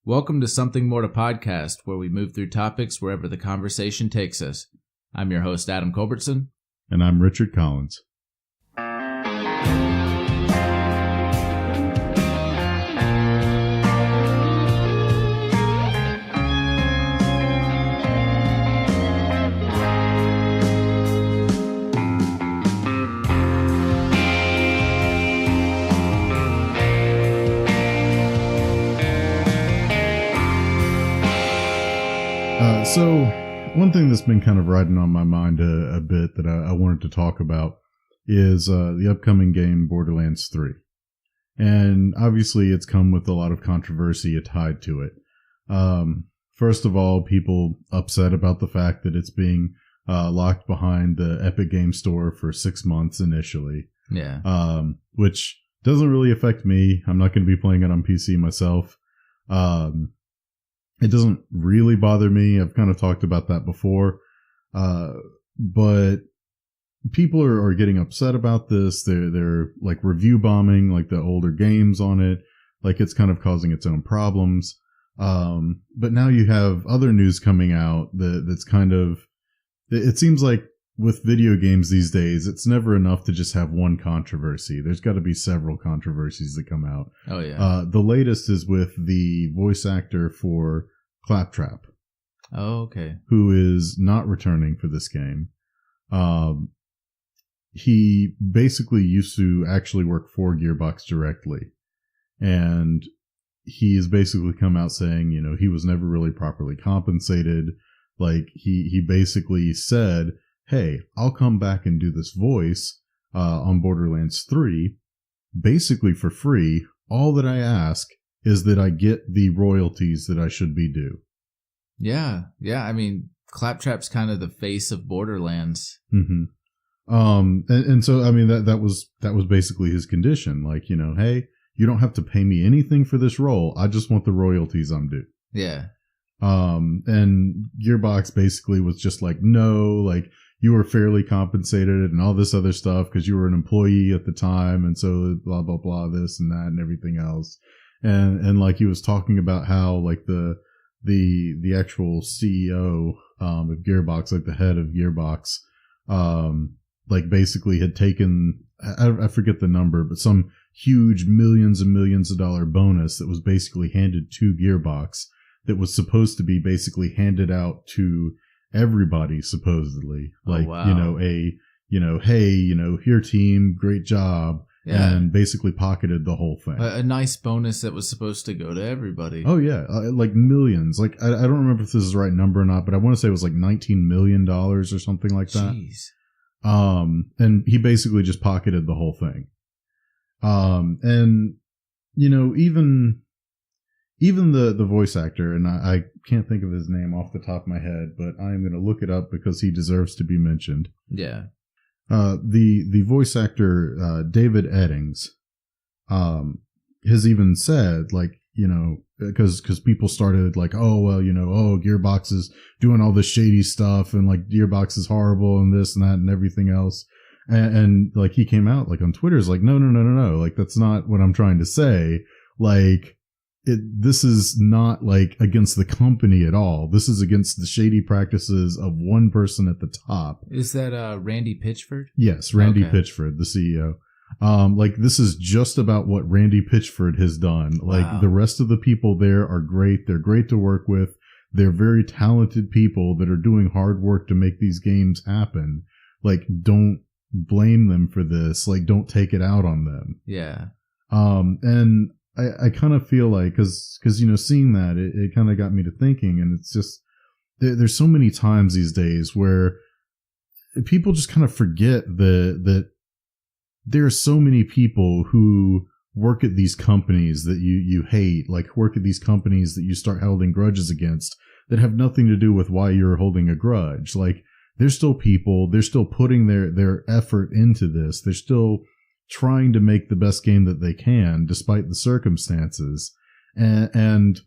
Welcome to Something More to Podcast, where we move through topics wherever the conversation takes us. I'm your host, Adam Culbertson. And I'm Richard Collins. So one thing that's been kind of riding on my mind a bit that I wanted to talk about is the upcoming game Borderlands 3. And obviously it's come with a lot of controversy tied to it. First of all, people upset about the fact that it's being locked behind the Epic Game Store for 6 months initially. Yeah. Which doesn't really affect me. I'm not going to be playing it on PC myself. It doesn't really bother me. I've kind of talked about that before. But people are getting upset about this. They're like review bombing like the older games on it. Like it's kind of causing its own problems. But now you have other news coming out that's kind of, it seems like with video games these days, it's never enough to just have one controversy. There's got to be several controversies that come out. Oh, yeah. The latest is with the voice actor for Claptrap. Oh, okay. Who is not returning for this game. He basically used to actually work for Gearbox directly. And he has basically come out saying, you know, he was never really properly compensated. Like, he basically said, hey, I'll come back and do this voice on Borderlands 3, basically for free. All that I ask is that I get the royalties that I should be due. Yeah. I mean, Claptrap's kind of the face of Borderlands. Mm-hmm. And so, I mean, that was basically his condition. Like, you know, hey, you don't have to pay me anything for this role. I just want the royalties I'm due. Yeah. And Gearbox basically was just like, no, like, you were fairly compensated and all this other stuff because you were an employee at the time. And so blah, blah, blah, this and that and everything else. And like he was talking about how like the actual CEO, of Gearbox, like the head of Gearbox, like basically had taken, I forget the number, but some huge millions and millions of dollar bonus that was basically handed to Gearbox that was supposed to be basically handed out to everybody supposedly. Like, oh, wow. Hey, here team, great job. Yeah. And basically pocketed the whole thing. A nice bonus that was supposed to go to everybody. Oh yeah. Like millions. Like, I don't remember if this is the right number or not, but I want to say it was like $19 million or something like that. Jeez. And he basically just pocketed the whole thing. And, you know, even the voice actor, and I can't think of his name off the top of my head, but I'm going to look it up because he deserves to be mentioned. Yeah. The voice actor, David Eddings, has even said, like, you know, because people started like, oh, well, you know, Gearbox is doing all this shady stuff and like Gearbox is horrible and this and that and everything else. And like he came out like on Twitter is like, no. Like, that's not what I'm trying to say. Like, this is not like against the company at all. This is against the shady practices of one person at the top. Is that Randy Pitchford? Yes, Randy Pitchford, the CEO. Like, this is just about what Randy Pitchford has done. Like, wow. The rest of the people there are great. They're great to work with. They're very talented people that are doing hard work to make these games happen. Like, don't blame them for this. Like, don't take it out on them. Yeah. And I kind of feel like, cause, you know, seeing that, it kind of got me to thinking, and it's just, there's so many times these days where people just kind of forget that there are so many people who work at these companies that you hate, like work at these companies that you start holding grudges against that have nothing to do with why you're holding a grudge. Like, they're still people, they're still putting their effort into this. They're still trying to make the best game that they can despite the circumstances. And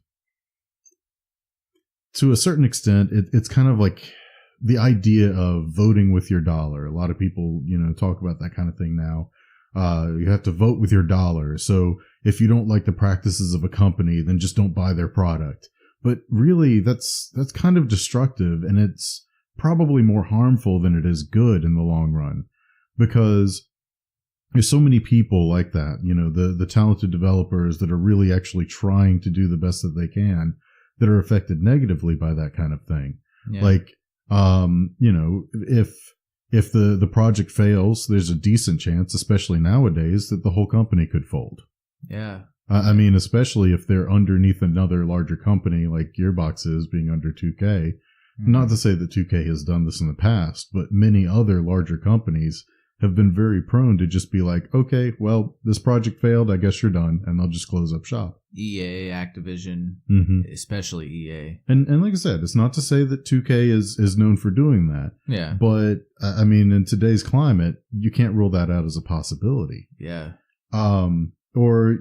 to a certain extent, it's kind of like the idea of voting with your dollar. A lot of people, you know, talk about that kind of thing now. You have to vote with your dollar. So if you don't like the practices of a company, then just don't buy their product. But really, that's kind of destructive, and it's probably more harmful than it is good in the long run, because there's so many people like that, the talented developers that are really actually trying to do the best that they can, that are affected negatively by that kind of thing. Yeah. Like, if the project fails, there's a decent chance, especially nowadays, that the whole company could fold. Yeah. I mean, especially if they're underneath another larger company like Gearbox is, being under 2K. Mm-hmm. Not to say that 2K has done this in the past, but many other larger companies have been very prone to just be like, okay, well, this project failed, I guess you're done, and they'll just close up shop. EA, Activision, especially EA. And like I said, it's not to say that 2K is known for doing that. Yeah. But, I mean, in today's climate, you can't rule that out as a possibility. Yeah. Or,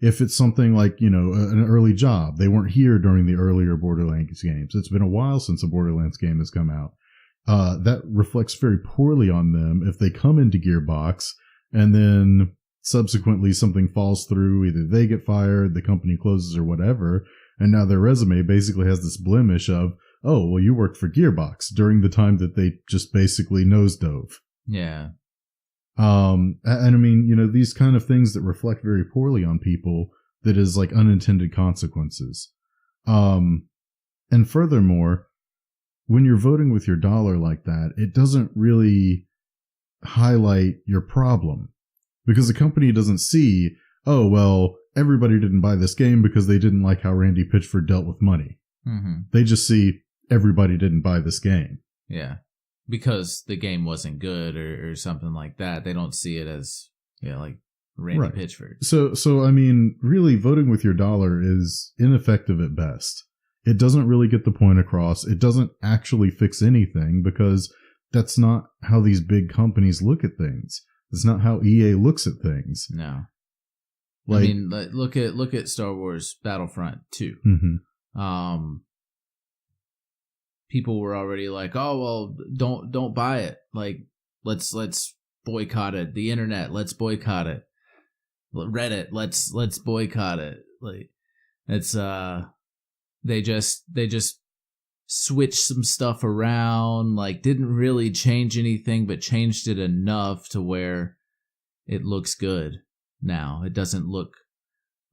if it's something like, an early job, they weren't here during the earlier Borderlands games. It's been a while since a Borderlands game has come out. That reflects very poorly on them if they come into Gearbox and then subsequently something falls through. Either they get fired, the company closes, or whatever, and now their resume basically has this blemish of, oh, well, you worked for Gearbox during the time that they just basically nosedove. Yeah. And I mean, these kind of things that reflect very poorly on people, that is like unintended consequences. And furthermore, when you're voting with your dollar like that, it doesn't really highlight your problem, because the company doesn't see, oh, well, everybody didn't buy this game because they didn't like how Randy Pitchford dealt with money. Mm-hmm. They just see everybody didn't buy this game. Yeah. Because the game wasn't good or something like that. They don't see it as, like Randy Pitchford. So I mean, really, voting with your dollar is ineffective at best. It doesn't really get the point across. It doesn't actually fix anything, because that's not how these big companies look at things. It's not how EA looks at things. No. I mean, look at Star Wars Battlefront 2. Mm-hmm. People were already like, oh, well, don't buy it. Like, let's boycott it. The internet, let's boycott it. Reddit, let's boycott it. Like, it's they just switched some stuff around, like didn't really change anything, but changed it enough to where it looks good now. It doesn't look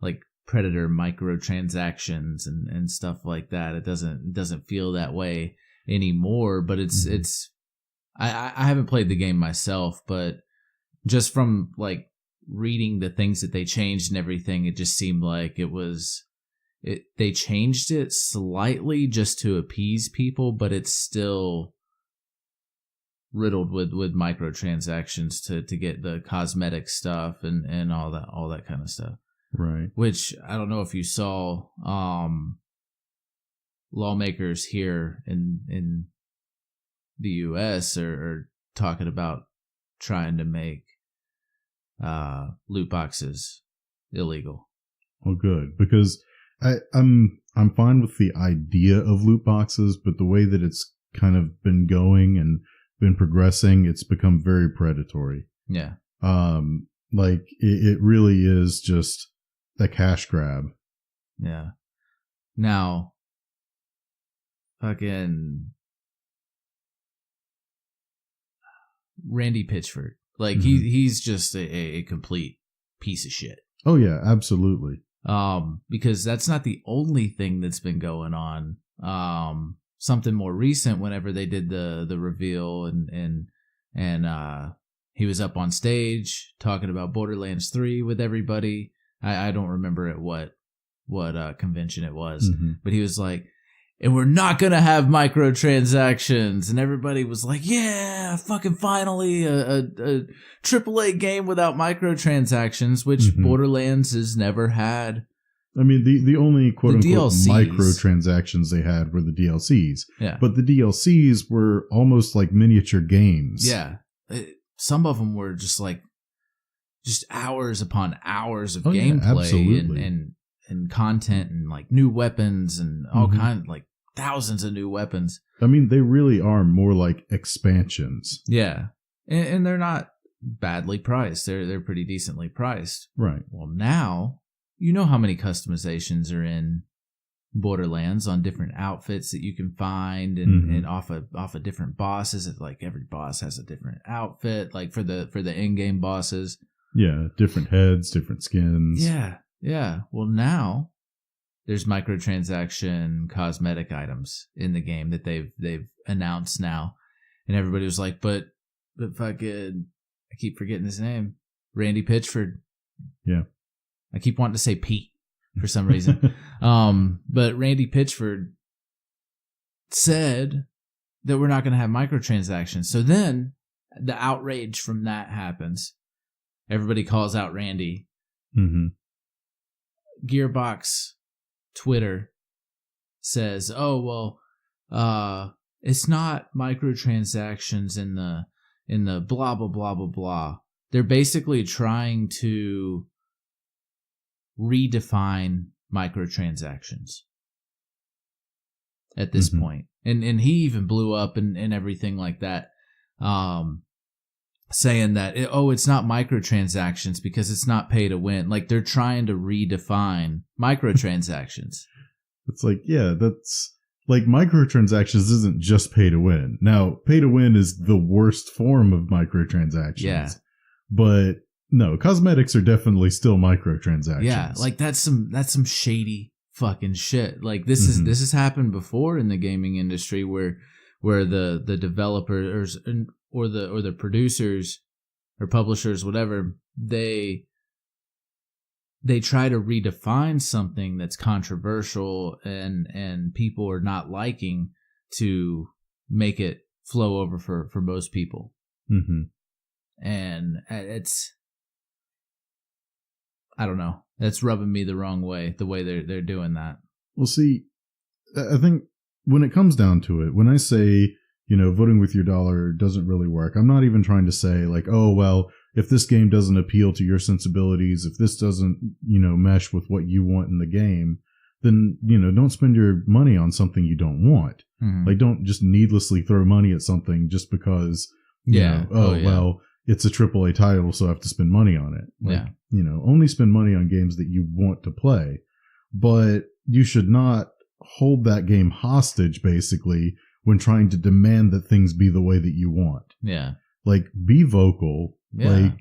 like Predator microtransactions and stuff like that. It doesn't feel that way anymore, but it's I haven't played the game myself, but just from like reading the things that they changed and everything, it just seemed like they changed it slightly just to appease people, but it's still riddled with microtransactions to get the cosmetic stuff and all that kind of stuff. Right. Which I don't know if you saw, lawmakers here in the U.S. are talking about trying to make loot boxes illegal. Oh, good, because I'm fine with the idea of loot boxes, but the way that it's kind of been going and been progressing, it's become very predatory. Yeah. Like it really is just a cash grab. Yeah. Now, fucking Randy Pitchford, like he's just a complete piece of shit. Oh yeah, absolutely. Because that's not the only thing that's been going on. Something more recent, whenever they did the reveal and he was up on stage talking about Borderlands 3 with everybody. I don't remember at what convention it was, but he was like, and we're not going to have microtransactions. And everybody was like, yeah, fucking finally a AAA game without microtransactions, which Borderlands has never had. I mean, the only quote-unquote microtransactions they had were the DLCs. Yeah. But the DLCs were almost like miniature games. Yeah. Some of them were just hours upon hours of gameplay and content and like new weapons and all kinds, like thousands of new weapons. I mean, they really are more like expansions. Yeah. And they're not badly priced. They're pretty decently priced. Right. Well, now you know how many customizations are in Borderlands on different outfits that you can find, and off of different bosses. Like every boss has a different outfit, like for the in-game bosses. Yeah, different heads, different skins. Yeah. Well, now there's microtransaction cosmetic items in the game that they've announced now, and everybody was like, but fucking, I keep forgetting his name, Randy Pitchford. Yeah, I keep wanting to say Pete for some reason. But Randy Pitchford said that we're not going to have microtransactions. So then the outrage from that happens. Everybody calls out Randy. Mm-hmm. Gearbox Twitter says, "Oh, well, it's not microtransactions in the blah blah blah blah blah." They're basically trying to redefine microtransactions at this point. And he even blew up and everything like that, saying that it's not microtransactions because it's not pay to win. Like, they're trying to redefine microtransactions. It's like, yeah, that's like, microtransactions isn't just pay to win. Now, pay to win is the worst form of microtransactions. Yeah. But no, cosmetics are definitely still microtransactions. Yeah, like that's some shady fucking shit. Like this has happened before in the gaming industry where the developers or the producers or publishers, whatever, they try to redefine something that's controversial and people are not liking to make it flow over for most people. Mm-hmm. And it's, I don't know. That's rubbing me the wrong way, the way they're doing that. Well, see, I think when it comes down to it, when I say, voting with your dollar doesn't really work, I'm not even trying to say like, oh, well, if this game doesn't appeal to your sensibilities, if this doesn't, mesh with what you want in the game, then, don't spend your money on something you don't want. Mm-hmm. Like, don't just needlessly throw money at something just because, well, it's a AAA title, so I have to spend money on it. Like, only spend money on games that you want to play. But you should not hold that game hostage, basically, when trying to demand that things be the way that you want. Yeah. Like, be vocal. Yeah. Like,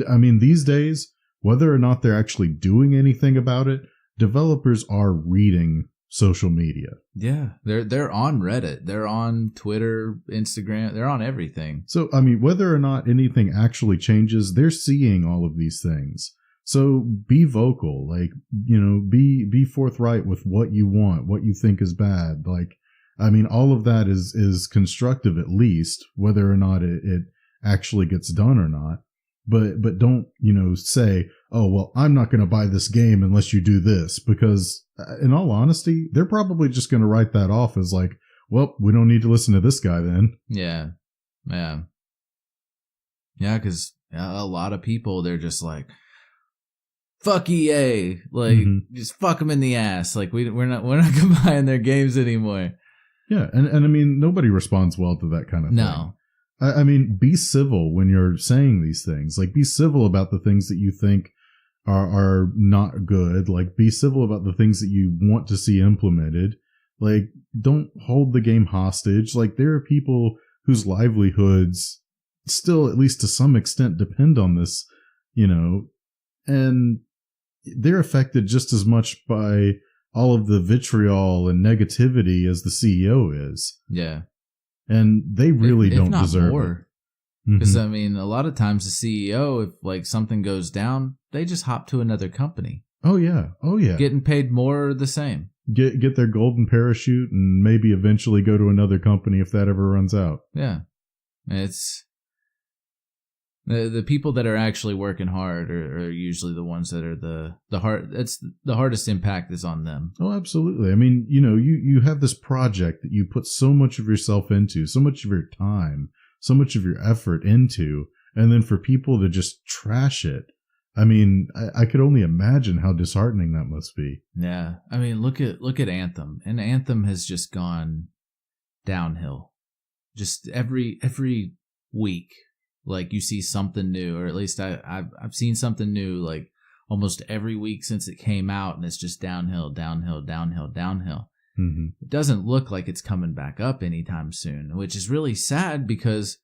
I mean, these days, whether or not they're actually doing anything about it, developers are reading social media. Yeah, they're on Reddit, they're on Twitter, Instagram, they're on everything. So, I mean, whether or not anything actually changes, they're seeing all of these things. So be vocal, like, be forthright with what you want, what you think is bad. Like, I mean, all of that is constructive, at least, whether or not it actually gets done or not. But don't, say, oh, well, I'm not going to buy this game unless you do this, because in all honesty, they're probably just going to write that off as like, well, we don't need to listen to this guy then. Yeah. Yeah. Yeah. Cause a lot of people, they're just like, fuck EA. Like, just fuck them in the ass. Like, we're not buying their games anymore. Yeah. And I mean, nobody responds well to that kind of thing. No. I mean, be civil when you're saying these things. Like, be civil about the things that you think are not good. Like, be civil about the things that you want to see implemented. Like, don't hold the game hostage. Like, there are people whose livelihoods still, at least to some extent, depend on this, and they're affected just as much by all of the vitriol and negativity as the CEO is. Yeah. And they really don't deserve it. Because, I mean, a lot of times the CEO, if like something goes down, they just hop to another company. Oh, yeah. Oh, yeah. Getting paid more or the same. Get their golden parachute and maybe eventually go to another company if that ever runs out. Yeah. It's the people that are actually working hard are usually the ones that are the hard. It's the hardest impact is on them. Oh, absolutely. I mean, you have this project that you put so much of yourself into, so much of your time, so much of your effort into, and then for people to just trash it. I mean, I could only imagine how disheartening that must be. Yeah. I mean, look at Anthem, and Anthem has just gone downhill. Just every week. Like you see something new, or at least I've seen something new like almost every week since it came out, and it's just downhill, downhill, downhill, downhill. Mm-hmm. It doesn't look like it's coming back up anytime soon, which is really sad because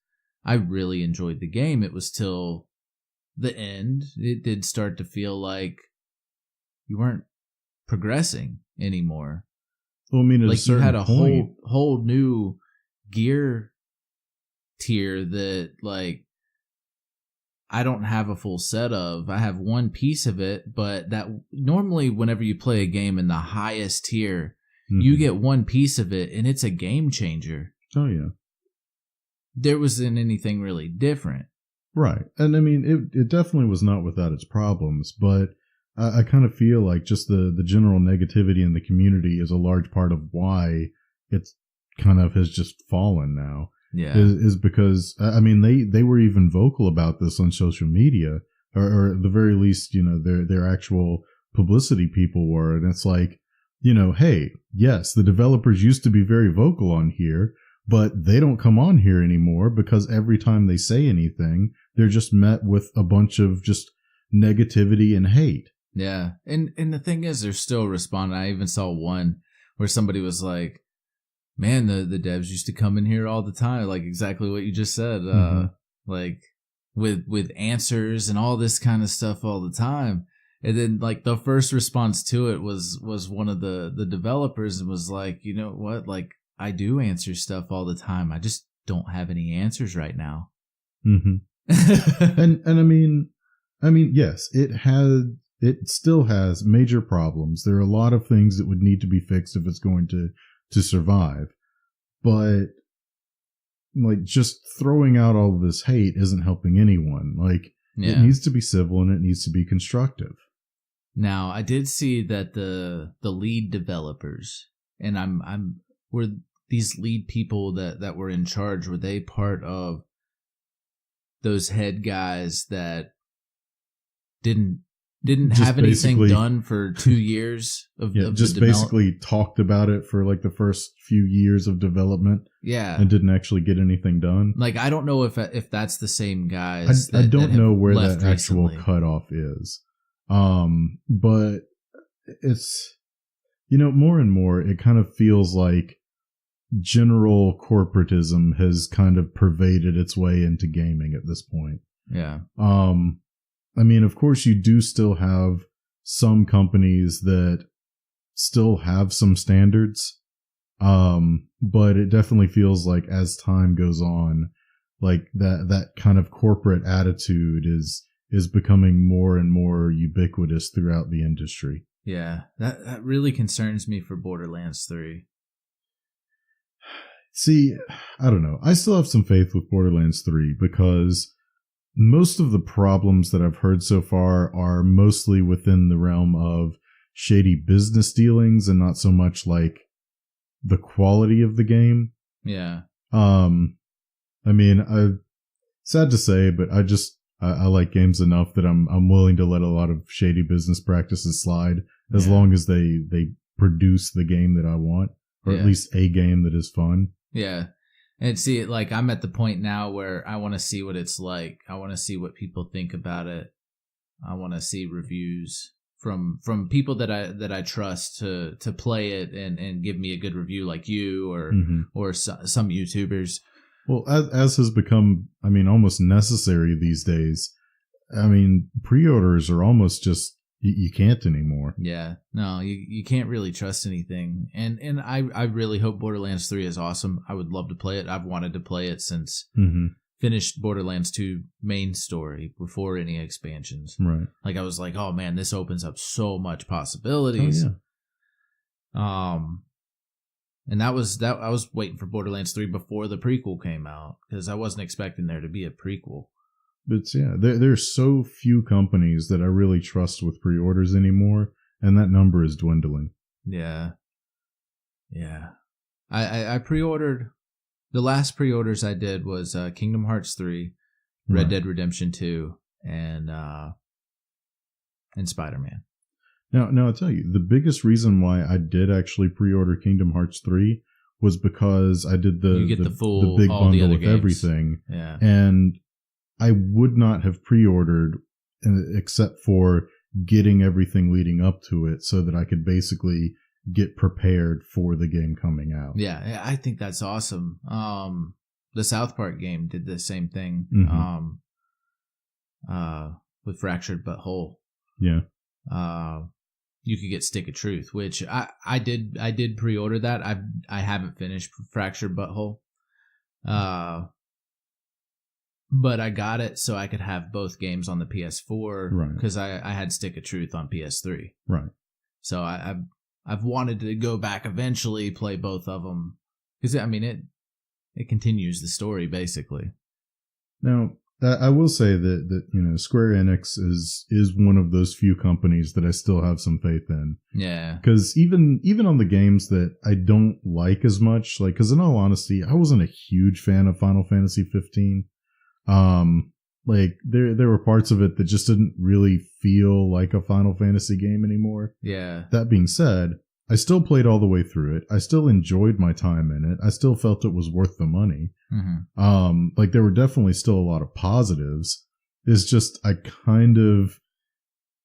I really enjoyed the game. It was till the end. It did start to feel like you weren't progressing anymore. Well, I mean, at like a certain you had a point, whole new gear tier that like I don't have a full set of. I have one piece of it, but that normally whenever you play a game in the highest tier, you get one piece of it and it's a game changer. Oh yeah. There wasn't anything really different. Right. And I mean, it definitely was not without its problems, but I kind of feel like just the general negativity in the community is a large part of why it's kind of has just fallen now. Yeah. Is because, I mean, they were even vocal about this on social media, or at the very least, you know, their actual publicity people were. And it's like, you know, hey, yes, the developers used to be very vocal on here, but they don't come on here anymore because every time they say anything, they're just met with a bunch of just negativity and hate. Yeah. And the thing is, they're still responding. I even saw one where somebody was like, man, the devs used to come in here all the time. Like exactly what you just said. Like with answers and all this kind of stuff all the time. And then like the first response to it was one of the developers and was like, you know what? Like I do answer stuff all the time. I just don't have any answers right now. Mm-hmm. and I mean, yes, it still has major problems. There are a lot of things that would need to be fixed if it's going to survive. But like just throwing out all of this hate isn't helping anyone. Like it needs to be civil and it needs to be constructive. Now, I did see that the lead developers, and were these lead people that were in charge, were they part of those head guys that didn't have anything done for 2 years of just basically talked about it for like the first few years of development, and didn't actually get anything done. Like I don't know if that's the same guys. I don't know where that actual recently. cutoff is. But it's, you know, more and more it kind of feels like general corporatism has kind of pervaded its way into gaming at this point. Yeah. I mean, of course you do still have some companies that still have some standards. But it definitely feels like as time goes on, like that kind of corporate attitude is becoming more and more ubiquitous throughout the industry. Yeah, that really concerns me for Borderlands 3. See, I don't know. I still have some faith with Borderlands 3 because most of the problems that I've heard so far are mostly within the realm of shady business dealings and not so much like the quality of the game. Yeah. I mean, sad to say, but I like games enough that I'm willing to let a lot of shady business practices slide as long as they produce the game that I want, or at least a game that is fun. Yeah. And see, like I'm at the point now where I want to see what it's like. I want to see what people think about it. I want to see reviews from people that I trust to play it and give me a good review, like you or some YouTubers. Well, as has become, I mean, almost necessary these days. I mean, pre-orders are almost just you can't anymore. Yeah, no, you can't really trust anything. And I really hope Borderlands 3 is awesome. I would love to play it. I've wanted to play it since finished Borderlands 2 main story before any expansions. Right. Like I was like, oh man, this opens up so much possibilities. Oh, yeah. And that was I was waiting for Borderlands 3 before the prequel came out because I wasn't expecting there to be a prequel. But yeah, there's so few companies that I really trust with pre-orders anymore, and that number is dwindling. Yeah. Yeah. I pre-ordered, the last pre-orders I did was Kingdom Hearts 3, Red Dead Redemption 2, and Spider-Man. Now I'll tell you, the biggest reason why I did actually pre-order Kingdom Hearts 3 was because I did the big bundle with everything. Yeah. And I would not have pre-ordered except for getting everything leading up to it so that I could basically get prepared for the game coming out. Yeah, I think that's awesome. The South Park game did the same thing. With Fractured But Whole. Yeah. You could get Stick of Truth, which I did pre-order that. I haven't finished Fractured But Whole. But I got it so I could have both games on the PS4 because I had Stick of Truth on PS3. Right. So I've wanted to go back eventually, play both of them because I mean it continues the story basically. Now, I will say that Square Enix is one of those few companies that I still have some faith in. Yeah. Because even on the games that I don't like as much, like, because in all honesty, I wasn't a huge fan of Final Fantasy 15. Like there were parts of it that just didn't really feel like a Final Fantasy game anymore. Yeah. That being said, I still played all the way through it. I still enjoyed my time in it. I still felt it was worth the money. Mm-hmm. Like there were definitely still a lot of positives. It's just I kind of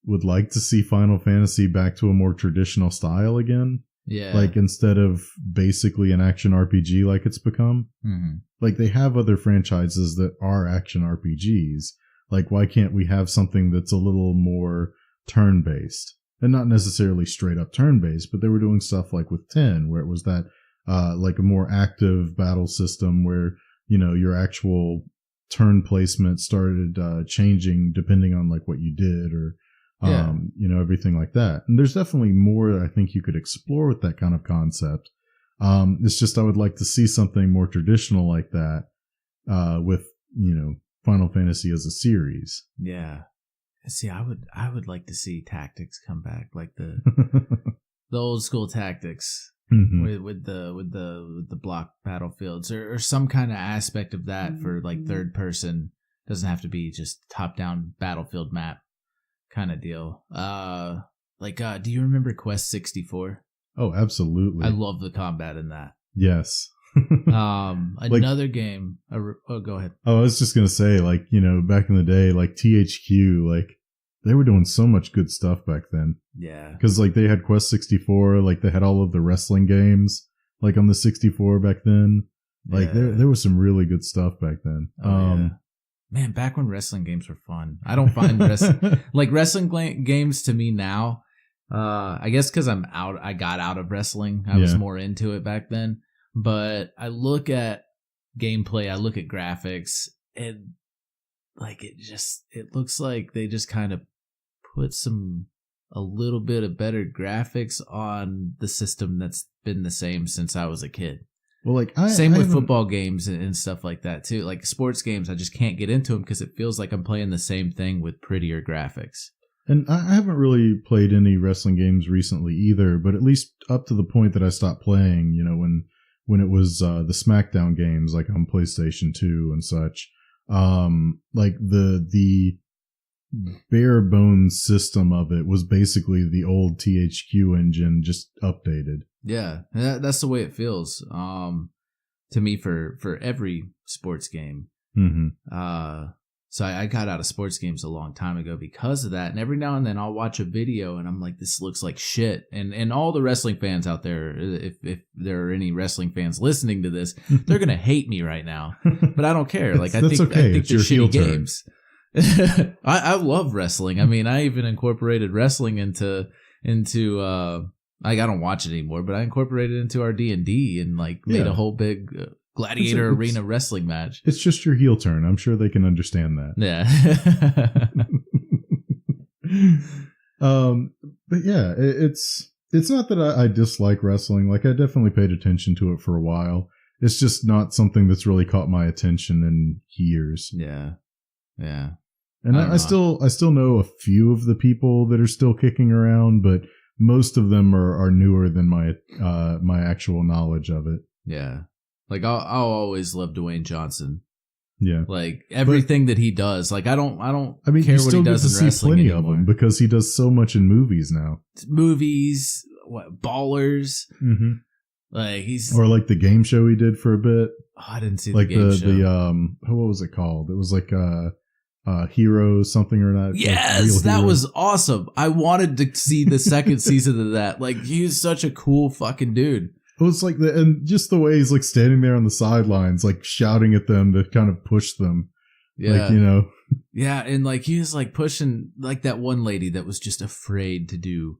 would like to see Final Fantasy back to a more traditional style again. Yeah. Like instead of basically an action RPG like it's become. Mm-hmm. Like they have other franchises that are action RPGs. Like why can't we have something that's a little more turn-based? And not necessarily straight up turn-based, but they were doing stuff like with 10, where it was that like a more active battle system where, your actual turn placement started changing depending on like what you did or, everything like that. And there's definitely more I think you could explore with that kind of concept. It's just I would like to see something more traditional like that with, Final Fantasy as a series. Yeah. See, I would like to see tactics come back, like the the old school tactics with the block battlefields or some kind of aspect of that for like third person. Doesn't have to be just top down battlefield map kind of deal. Do you remember Quest 64? Oh, absolutely. I love the combat in that. Yes. Another game. Go ahead. Oh, I was just gonna say, back in the day, like THQ, like they were doing so much good stuff back then. Yeah. Because like they had Quest 64, like they had all of the wrestling games, like on the 64 back then. Like there was some really good stuff back then. Yeah. Man, back when wrestling games were fun. I don't find wrestling games to me now. I guess because I got out of wrestling. I was more into it back then. But I look at gameplay, I look at graphics, and like it looks like they just kind of put a little bit of better graphics on the system that's been the same since I was a kid. Well, like same with football games and stuff like that too. Like sports games, I just can't get into them because it feels like I'm playing the same thing with prettier graphics. And I haven't really played any wrestling games recently either, but at least up to the point that I stopped playing, when it was the SmackDown games, like on PlayStation 2 and such, like the bare bones system of it was basically the old THQ engine just updated. Yeah, that's the way it feels to me for every sports game. Mm-hmm. So I got out of sports games a long time ago because of that. And every now and then I'll watch a video and I'm like, this looks like shit. And all the wrestling fans out there, if there are any wrestling fans listening to this, they're going to hate me right now. But I don't care. Like, I think they're shitty games. I love wrestling. I mean, I even incorporated wrestling into I don't watch it anymore, but I incorporated it into our D&D and like made a whole big gladiator arena wrestling match. It's just your heel turn. I'm sure they can understand that. Yeah. But yeah, it's not that I dislike wrestling. Like I definitely paid attention to it for a while. It's just not something that's really caught my attention in years. Yeah. Yeah. And I still know a few of the people that are still kicking around, but most of them are newer than my actual knowledge of it. Yeah. Like I'll always love Dwayne Johnson. Yeah. Like everything that he does. Like I don't mean, care you what still he does get to in see wrestling plenty anymore. of him because he does so much in movies now. Movies, Ballers. Mm-hmm. Like or like the game show he did for a bit. Oh, I didn't see like the game show. what was it called? It was like Hero something or not. Yes, that was awesome. I wanted to see the second season of that. Like, he's such a cool fucking dude. It was like and just the way he's like standing there on the sidelines, like shouting at them to kind of push them. Yeah. Like, you know. Yeah, and like he was like pushing like that one lady that was just afraid to do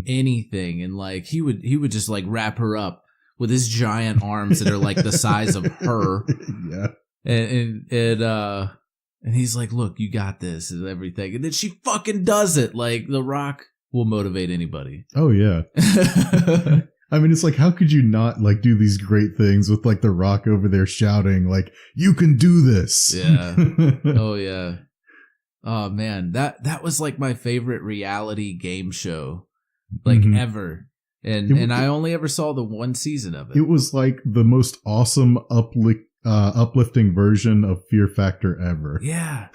anything, and like he would just like wrap her up with his giant arms that are like the size of her. Yeah. And he's like, look, you got this and everything. And then she fucking does it. Like, The Rock will motivate anybody. Oh, yeah. I mean, it's like, how could you not like do these great things with like The Rock over there shouting like, you can do this. Yeah. Oh, yeah. Oh, man. That was like my favorite reality game show like ever. And I only ever saw the one season of it. It was like the most awesome uplifting version of Fear Factor ever. Yeah.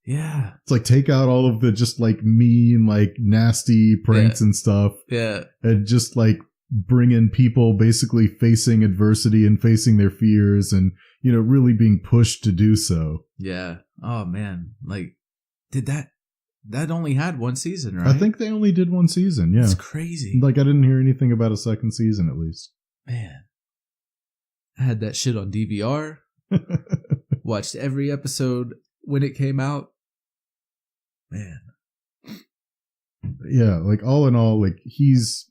Yeah. It's like take out all of the just like mean, like nasty pranks and stuff. Yeah. And just like bring in people basically facing adversity and facing their fears and, you know, really being pushed to do so. Yeah. Oh, man. Like, did that only had one season, right? I think they only did one season. Yeah. It's crazy. Like, I didn't hear anything about a second season, at least. Man. I had that shit on DVR. Watched every episode when it came out. Man. Yeah, like all in all, like he is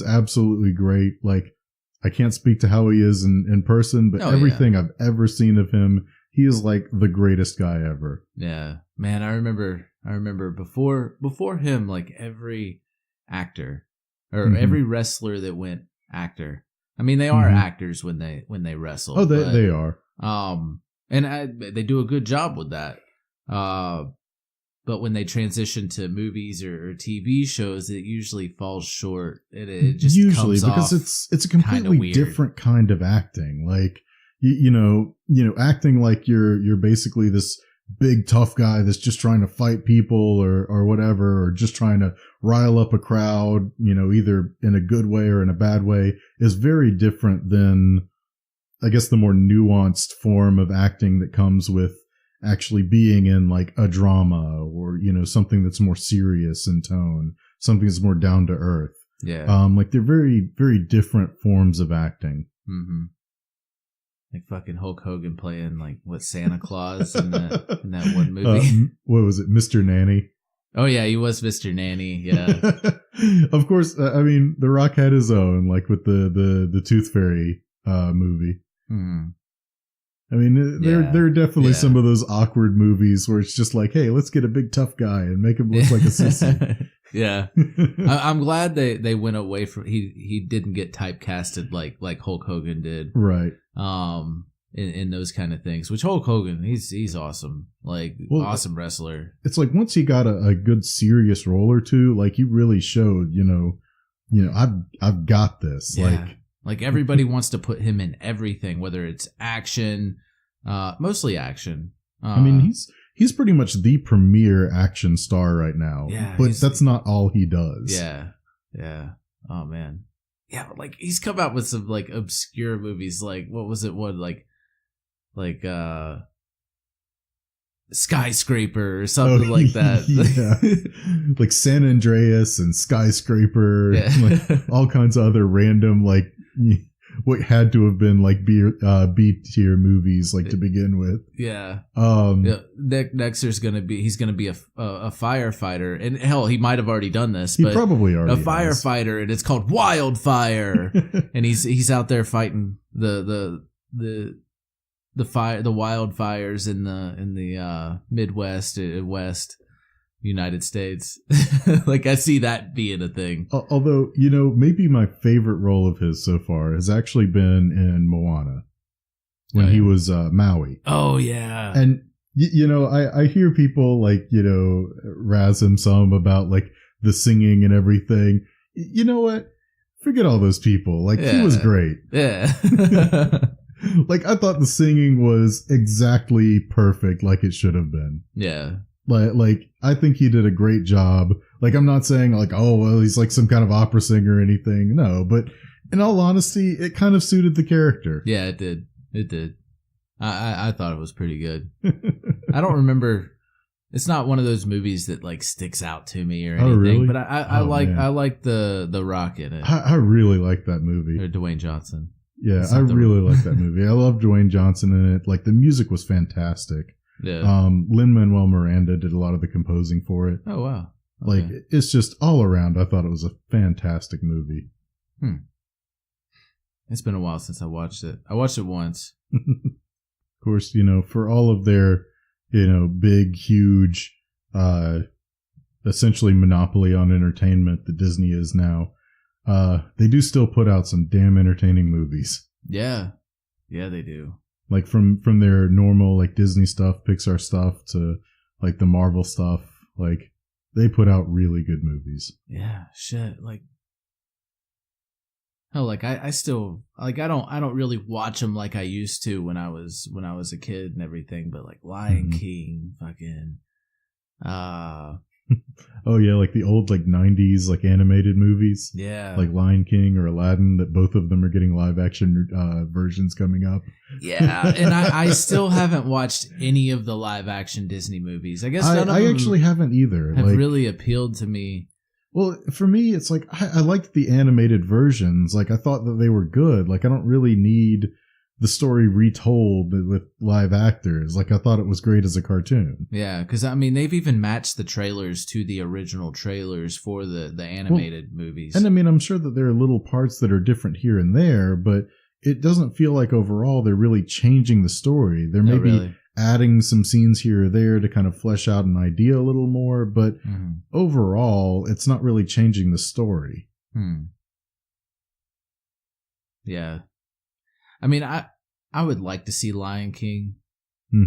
absolutely great. Like, I can't speak to how he is in person, but everything I've ever seen of him, he is like the greatest guy ever. Yeah. Man, I remember before him, like every actor or every wrestler that went actor. I mean, they are actors when they wrestle. Oh, they are. And they do a good job with that. But when they transition to movies or TV shows, it usually falls short. It just usually comes because it's a completely different kind of acting. Like you know, acting like you're basically this big tough guy that's just trying to fight people or whatever, or just trying to rile up a crowd, you know, either in a good way or in a bad way, is very different than, I guess, the more nuanced form of acting that comes with actually being in like a drama or, you know, something that's more serious in tone, something that's more down to earth. Yeah. Like they're very, very different forms of acting. Mm-hmm. Like fucking Hulk Hogan playing like Santa Claus in that one movie. What was it, Mr. Nanny? Oh yeah, he was Mr. Nanny. Yeah. Of course. I mean, The Rock had his own, like with the Tooth Fairy movie. Hmm. I mean, there are definitely some of those awkward movies where it's just like, hey, let's get a big tough guy and make him look like a sissy. Yeah. I'm glad they went away from he didn't get typecasted like Hulk Hogan did. Right. In those kind of things, which Hulk Hogan, he's awesome. Like, awesome wrestler. It's like once he got a good serious role or two, like he really showed, you know, I've got this. Yeah. Like everybody wants to put him in everything, whether it's action, mostly action. I mean, he's pretty much the premier action star right now. Yeah, but that's not all he does. Yeah, yeah. Oh man, yeah. But like he's come out with some like obscure movies. Like what was it? Like Skyscraper or something like that. Yeah. Like San Andreas and Skyscraper, yeah. Like all kinds of other random like what had to have been like B tier movies like to begin with. Yeah. Next he's gonna be a firefighter, and hell, he might have already done this. But he probably already a firefighter, and it's called Wildfire, and he's out there fighting the wildfires in the Midwest, West United States. Like I see that being a thing. Although, you know, maybe my favorite role of his so far has actually been in Moana when he was Maui. Oh yeah. And you know, I hear people like, you know, razz him some about like the singing and everything. You know what? Forget all those people. Like he was great. Yeah. Like I thought the singing was exactly perfect, like it should have been. Yeah. Like I think he did a great job. Like I'm not saying like, oh well, he's like some kind of opera singer or anything. No, but in all honesty, it kind of suited the character. Yeah, it did. I thought it was pretty good. I don't remember. It's not one of those movies that like sticks out to me or anything. Oh, really? But I like the Rock in it. I really like that movie. Or Dwayne Johnson. Yeah, I really like that movie. I love Dwayne Johnson in it. Like the music was fantastic. Yeah. Lin-Manuel Miranda did a lot of the composing for it. Oh wow. Okay. Like it's just all around. I thought it was a fantastic movie. It's been a while since I watched it. I watched it once. Of course, for all of their, big, huge, essentially monopoly on entertainment that Disney is now, they do still put out some damn entertaining movies. Yeah. Yeah, they do. Like from their normal like Disney stuff, Pixar stuff to like the Marvel stuff, like they put out really good movies. Yeah, shit. Like, hell, like I still like I don't really watch them like I used to when I was a kid and everything. But like Lion King, fucking, oh yeah, like the old like 90s like animated movies. Yeah. Like Lion King or Aladdin, that both of them are getting live action versions coming up. Yeah, and I still haven't watched any of the live action Disney movies. I guess none of them I actually haven't either. Have really appealed to me. Well, for me, it's like I liked the animated versions. Like I thought that they were good. Like I don't really need the story retold with live actors. Like I thought it was great as a cartoon. Yeah, because I mean they've even matched the trailers to the original trailers for the animated movies. And I mean I'm sure that there are little parts that are different here and there, but it doesn't feel like overall they're really changing the story. They're maybe adding some scenes here or there to kind of flesh out an idea a little more, but overall it's not really changing the story. Yeah. I mean, I would like to see Lion King.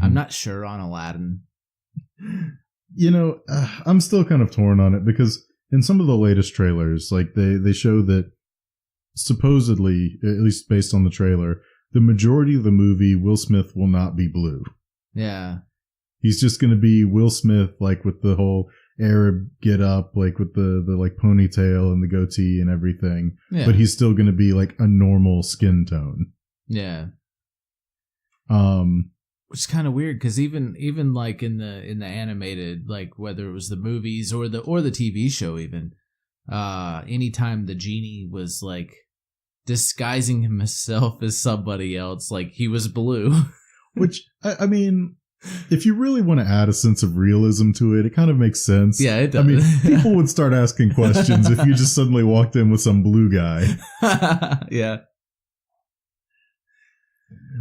I'm not sure on Aladdin. I'm still kind of torn on it because in some of the latest trailers, like they show that supposedly, at least based on the trailer, the majority of the movie, Will Smith will not be blue. Yeah. He's just going to be Will Smith, like with the whole Arab get up, like with the like ponytail and the goatee and everything. Yeah. But he's still going to be like a normal skin tone. Yeah. Which is kind of weird because even like in the animated, like whether it was the movies or the TV show, even anytime the genie was like disguising himself as somebody else, like he was blue. Which I mean, if you really want to add a sense of realism to it, it kind of makes sense. Yeah, it does. I mean, people would start asking questions if you just suddenly walked in with some blue guy. Yeah.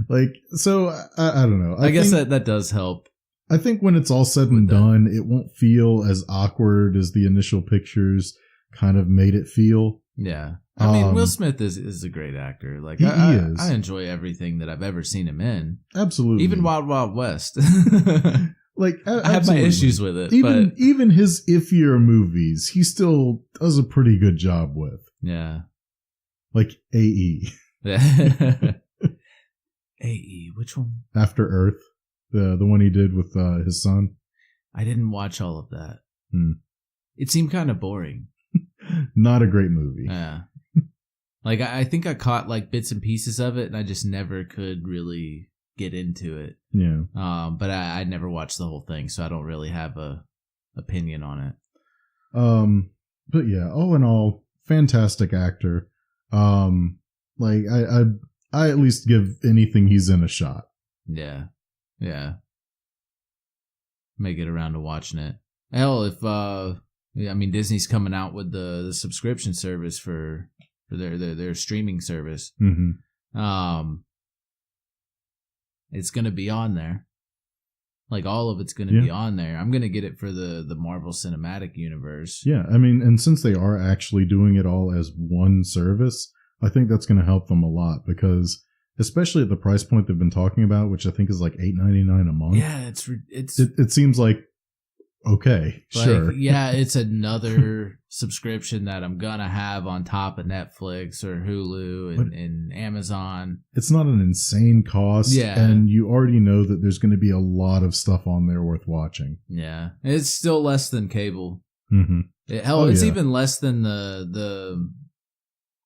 Like, so I don't know. I guess that does help. I think when it's all said and done, it won't feel as awkward as the initial pictures kind of made it feel. Yeah. I mean, Will Smith is a great actor. Like, he is. I enjoy everything that I've ever seen him in. Absolutely. Even Wild Wild West. Like, I have my issues with it. Even his iffier movies, he still does a pretty good job with. Yeah. Like AE. AE, which one? After Earth, the one he did with his son. I didn't watch all of that. It seemed kind of boring. Not a great movie. Yeah. Like I think I caught like bits and pieces of it, and I just never could really get into it. Yeah. But I never watched the whole thing, so I don't really have a opinion on it. But yeah, all in all, fantastic actor. Like I at least give anything he's in a shot. Yeah. Yeah. May get around to watching it. Hell, if I mean Disney's coming out with the subscription service for their streaming service. It's gonna be on there. Like all of it's gonna be on there. I'm gonna get it for the Marvel Cinematic Universe. Yeah, I mean, and since they are actually doing it all as one service, I think that's going to help them a lot because, especially at the price point they've been talking about, which I think is like $8.99 a month. Yeah, it seems like okay, like, sure. Yeah, it's another subscription that I'm gonna have on top of Netflix or Hulu and Amazon. It's not an insane cost, and you already know that there's going to be a lot of stuff on there worth watching. Yeah, it's still less than cable. It's even less than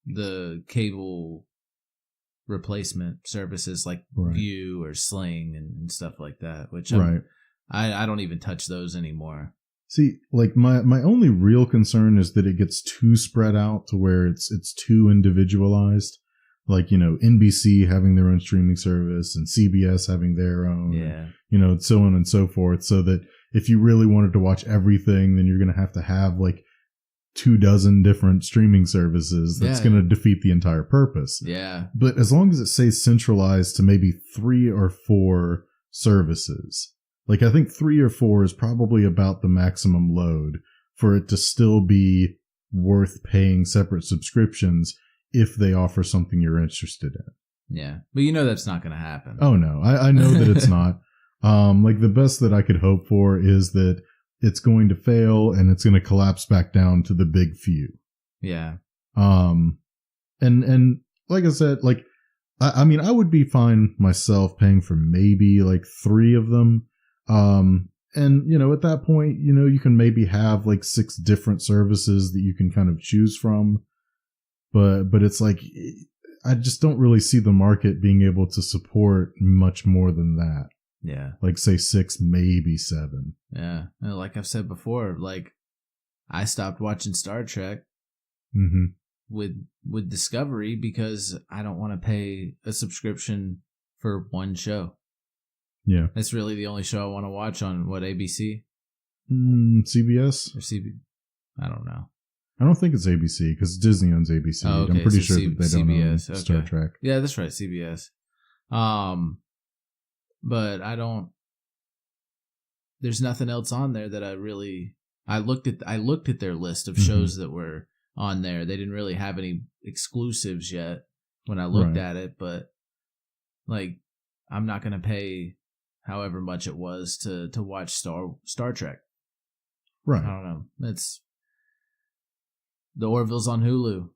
the cable replacement services like Right. View or Sling and stuff like that, which Right. I don't even touch those anymore. See, like my only real concern is that it gets too spread out to where it's too individualized. Like, NBC having their own streaming service and CBS having their own, Yeah. and so on and so forth. So that if you really wanted to watch everything, then you're going to have like 24 different streaming services. That's going to defeat the entire purpose. Yeah. But as long as it stays centralized to maybe 3 or 4 services, like I think 3 or 4 is probably about the maximum load for it to still be worth paying separate subscriptions if they offer something you're interested in. Yeah. But that's not going to happen. Oh no, I know that it's not. Like the best that I could hope for is that it's going to fail and it's going to collapse back down to the big few. Yeah. And like I said, like, I mean, I would be fine myself paying for maybe like 3 of them. And at that point, you can maybe have like 6 different services that you can kind of choose from. But it's like, I just don't really see the market being able to support much more than that. Yeah. Like say 6, maybe 7. Yeah. And like I've said before, like I stopped watching Star Trek with Discovery because I don't want to pay a subscription for one show. Yeah. That's really the only show I want to watch on ABC? CBS? Or CB? I don't know. I don't think it's ABC because Disney owns ABC. Oh, okay. I'm pretty So sure that they don't CBS. own Star Okay. Trek. Yeah, that's right, CBS. But I don't. There's nothing else on there that I looked at their list of shows that were on there. They didn't really have any exclusives yet when I looked at it, but like I'm not gonna pay however much it was to watch Star Trek. Right. I don't know. It's The Orville's on Hulu.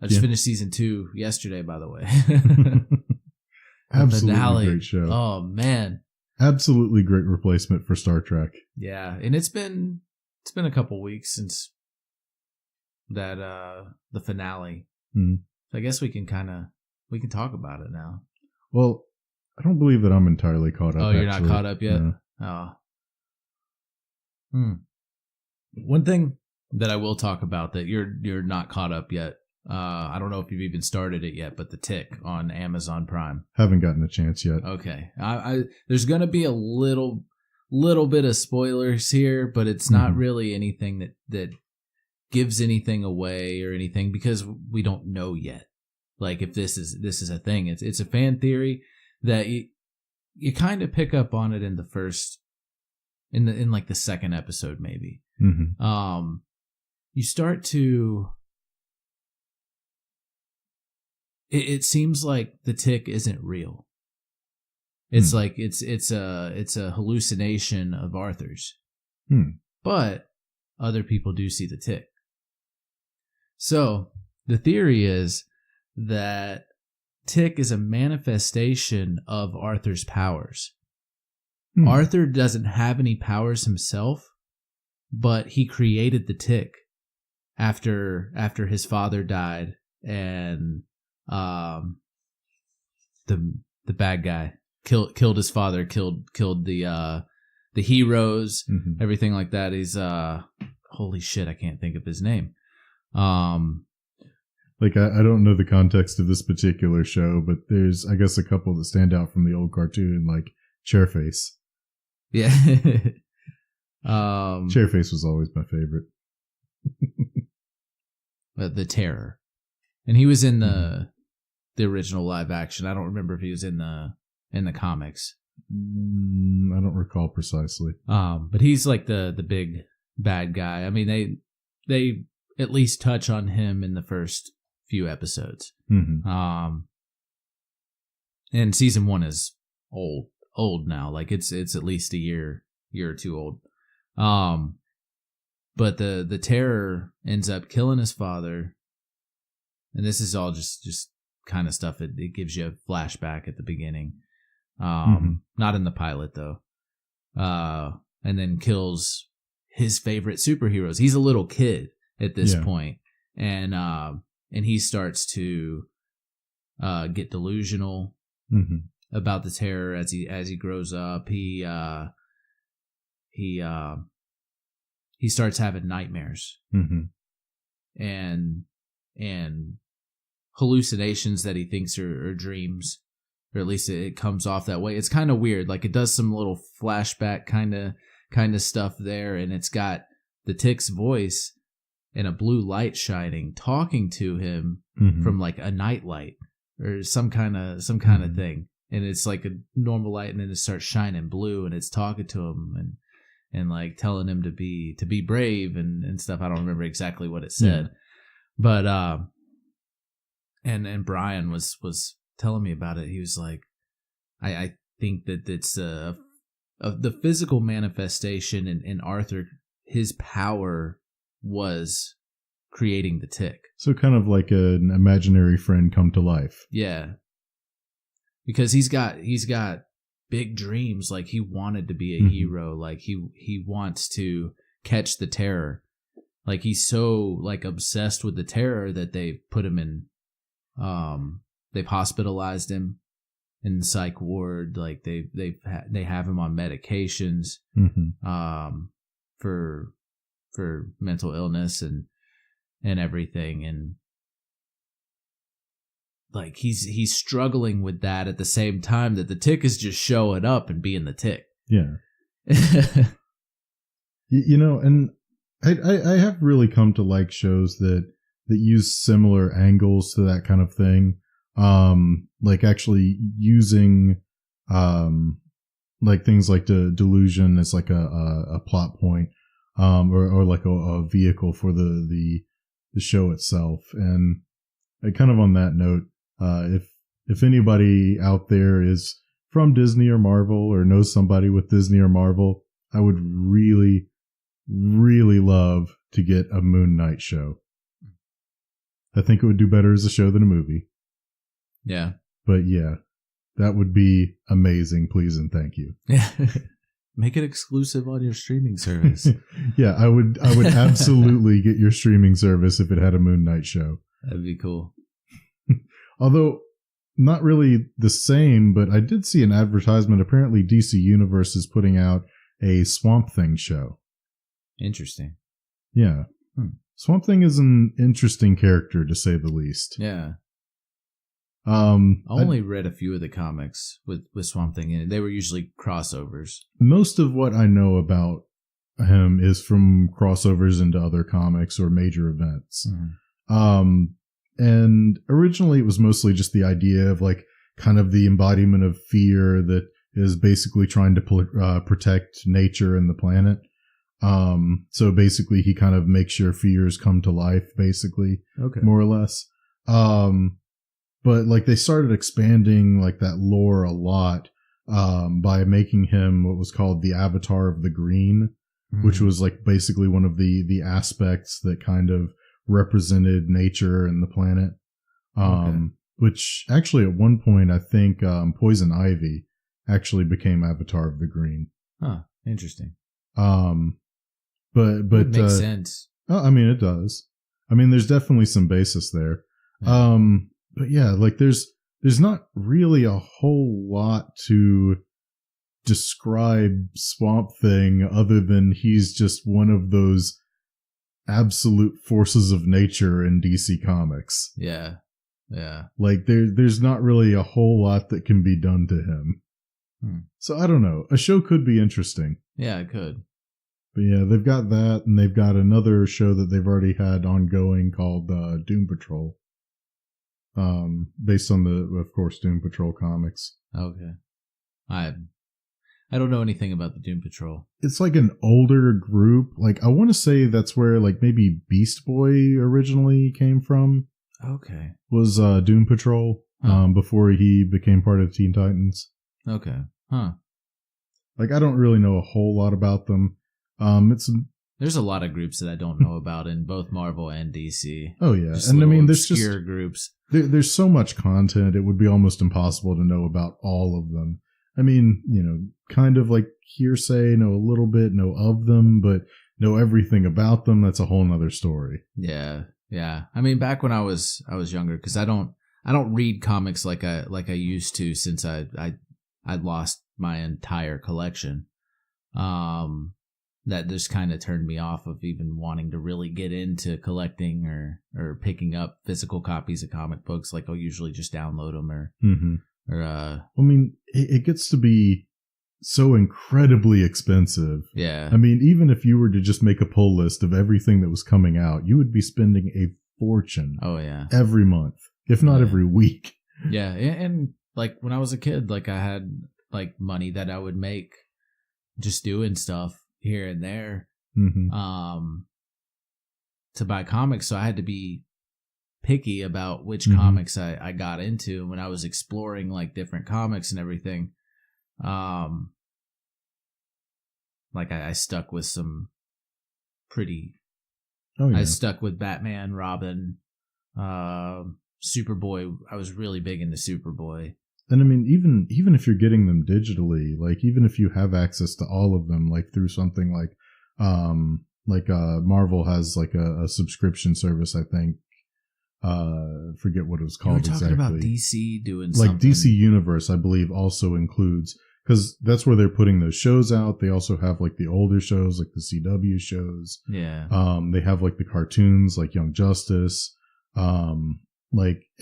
I just finished season 2 yesterday, by the way. Absolutely finale. Great show. Oh man. Absolutely great replacement for Star Trek. Yeah, and it's been a couple weeks since that the finale. So I guess we can talk about it now. Well, I don't believe that I'm entirely caught up. Oh, you're not caught up yet? No. Oh. One thing that I will talk about that you're not caught up yet. I don't know if you've even started it yet, but The Tick on Amazon Prime. Haven't gotten a chance yet. Okay. There's going to be a little bit of spoilers here, but it's not really anything that gives anything away or anything because we don't know yet. Like if this is a thing. It's a fan theory that you kind of pick up on it in the first in like the second episode maybe. You start to it seems like the tick isn't real. It's like it's a hallucination of Arthur's. But other people do see the tick. So the theory is that tick is a manifestation of Arthur's powers. Arthur doesn't have any powers himself, but he created the tick after his father died and the bad guy killed his father, killed the heroes, everything like that. He's holy shit, I can't think of his name. Like I don't know the context of this particular show, but there's I guess a couple that stand out from the old cartoon, like Chairface. Yeah. Chairface was always my favorite. But the Terror, and he was in the original live action. I don't remember if he was in the comics. I don't recall precisely. But he's like the big bad guy. I mean, they at least touch on him in the first few episodes. And season 1 is old now. Like it's at least a year or two old. But the Terror ends up killing his father, and this is all just kind of stuff. It gives you a flashback at the beginning. Not in the pilot though. And then kills his favorite superheroes. He's a little kid at this point, and he starts to get delusional about the terror as he grows up. He starts having nightmares and hallucinations that he thinks are dreams, or at least it comes off that way. It's kind of weird. Like, it does some little flashback kind of stuff there, and it's got the Tick's voice and a blue light shining, talking to him from like a night light or some kind of thing. And it's like a normal light, and then it starts shining blue, and it's talking to him and like telling him to be brave and stuff. I don't remember exactly what it said, but and Brian was telling me about it. He was like, I think that it's the physical manifestation in Arthur. His power was creating the Tick. So kind of like an imaginary friend come to life. Yeah. Because he's got big dreams. Like, he wanted to be a hero. Like, he wants to catch the terror. Like, he's so like obsessed with the terror that they've put him in, they've hospitalized him in the psych ward. Like, they have him on medications, for mental illness and everything. And like, he's struggling with that at the same time that the Tick is just showing up and being the Tick. Yeah. And I have really come to like shows that use similar angles to that kind of thing. Like actually using, like things like the delusion as like a plot point, or like a vehicle for the show itself. And kind of on that note, if anybody out there is from Disney or Marvel or knows somebody with Disney or Marvel, I would really, really love to get a Moon Knight show. I think it would do better as a show than a movie. Yeah. But yeah, that would be amazing. Please and thank you. Make it exclusive on your streaming service. Yeah, I would absolutely get your streaming service if it had a Moon Knight show. That'd be cool. Although not really the same, but I did see an advertisement. Apparently DC Universe is putting out a Swamp Thing show. Interesting. Yeah. Swamp Thing is an interesting character, to say the least. Yeah. I only read a few of the comics with Swamp Thing in it. They were usually crossovers. Most of what I know about him is from crossovers into other comics or major events. And originally it was mostly just the idea of like kind of the embodiment of fear that is basically trying to protect nature and the planet. So basically he kind of makes your fears come to life, basically, more or less. But like they started expanding like that lore a lot, by making him what was called the Avatar of the Green, which was like basically one of the aspects that kind of represented nature and the planet. Which actually at one point I think Poison Ivy actually became Avatar of the Green. Huh, interesting. But it makes sense. I mean, it does. I mean, there's definitely some basis there. Yeah. But yeah, like there's not really a whole lot to describe Swamp Thing other than he's just one of those absolute forces of nature in DC Comics. Yeah. Yeah. Like there's not really a whole lot that can be done to him. So I don't know. A show could be interesting. Yeah, it could. But yeah, they've got that, and they've got another show that they've already had ongoing called Doom Patrol. Based on of course, Doom Patrol comics. Okay. I don't know anything about the Doom Patrol. It's like an older group. Like, I want to say that's where like maybe Beast Boy originally came from. Okay. Was Doom Patrol before he became part of Teen Titans. Okay. Huh. Like, I don't really know a whole lot about them. There's a lot of groups that I don't know about in both Marvel and DC. Oh yeah, and I mean, there's obscure groups. There's so much content; it would be almost impossible to know about all of them. I mean, kind of like hearsay, know a little bit, know of them, but know everything about them. That's a whole nother story. Yeah, yeah. I mean, back when I was younger, because I don't I don't read comics like I used to since I lost my entire collection. That just kind of turned me off of even wanting to really get into collecting or picking up physical copies of comic books. Like I'll usually just download them I mean, it gets to be so incredibly expensive. Yeah. I mean, even if you were to just make a pull list of everything that was coming out, you would be spending a fortune. Oh yeah. Every month, if not every week. Yeah. And like when I was a kid, like I had like money that I would make just doing stuff here and there, to buy comics. So I had to be picky about which comics I got into when I was exploring like different comics and everything. Like I stuck with some pretty, I stuck with Batman, Robin, Superboy. I was really big into Superboy. And I mean, even if you're getting them digitally, like even if you have access to all of them, like through something like Marvel has like a subscription service, I think. Forget what it was called exactly. You were talking about DC doing something. Like DC Universe, I believe, also includes, because that's where they're putting those shows out. They also have like the older shows, like the CW shows. Yeah. They have like the cartoons, like Young Justice.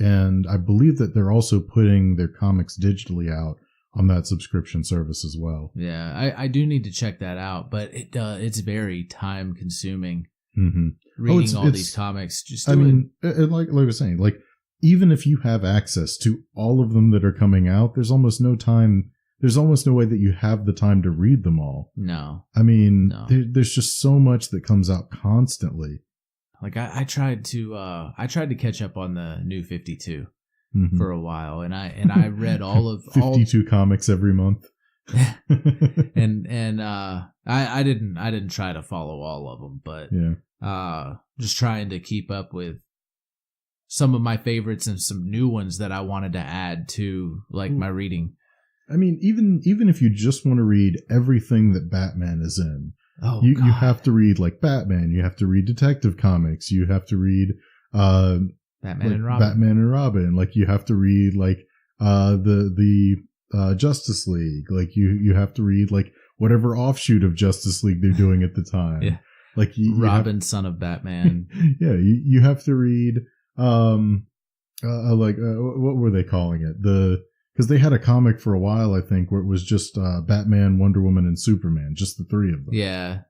And I believe that they're also putting their comics digitally out on that subscription service as well. Yeah, I do need to check that out, but it's very time consuming. Reading all these comics. Just like I was saying, like even if you have access to all of them that are coming out, there's almost no time. There's almost no way that you have the time to read them all. No, I mean, there's just so much that comes out constantly. Like I tried to catch up on the New 52 for a while, and I read all of 52 comics every month. and I didn't try to follow all of them, but just trying to keep up with some of my favorites and some new ones that I wanted to add to like my reading. I mean, even if you just want to read everything that Batman is in. You have to read like Batman. You have to read Detective Comics. You have to read Batman and Robin. Like you have to read like the Justice League. Like you have to read like whatever offshoot of Justice League they're doing at the time. Yeah. Like Robin, son of Batman. Yeah, you have to read what were they calling it? Because they had a comic for a while, I think, where it was just Batman, Wonder Woman, and Superman, just the three of them. Yeah,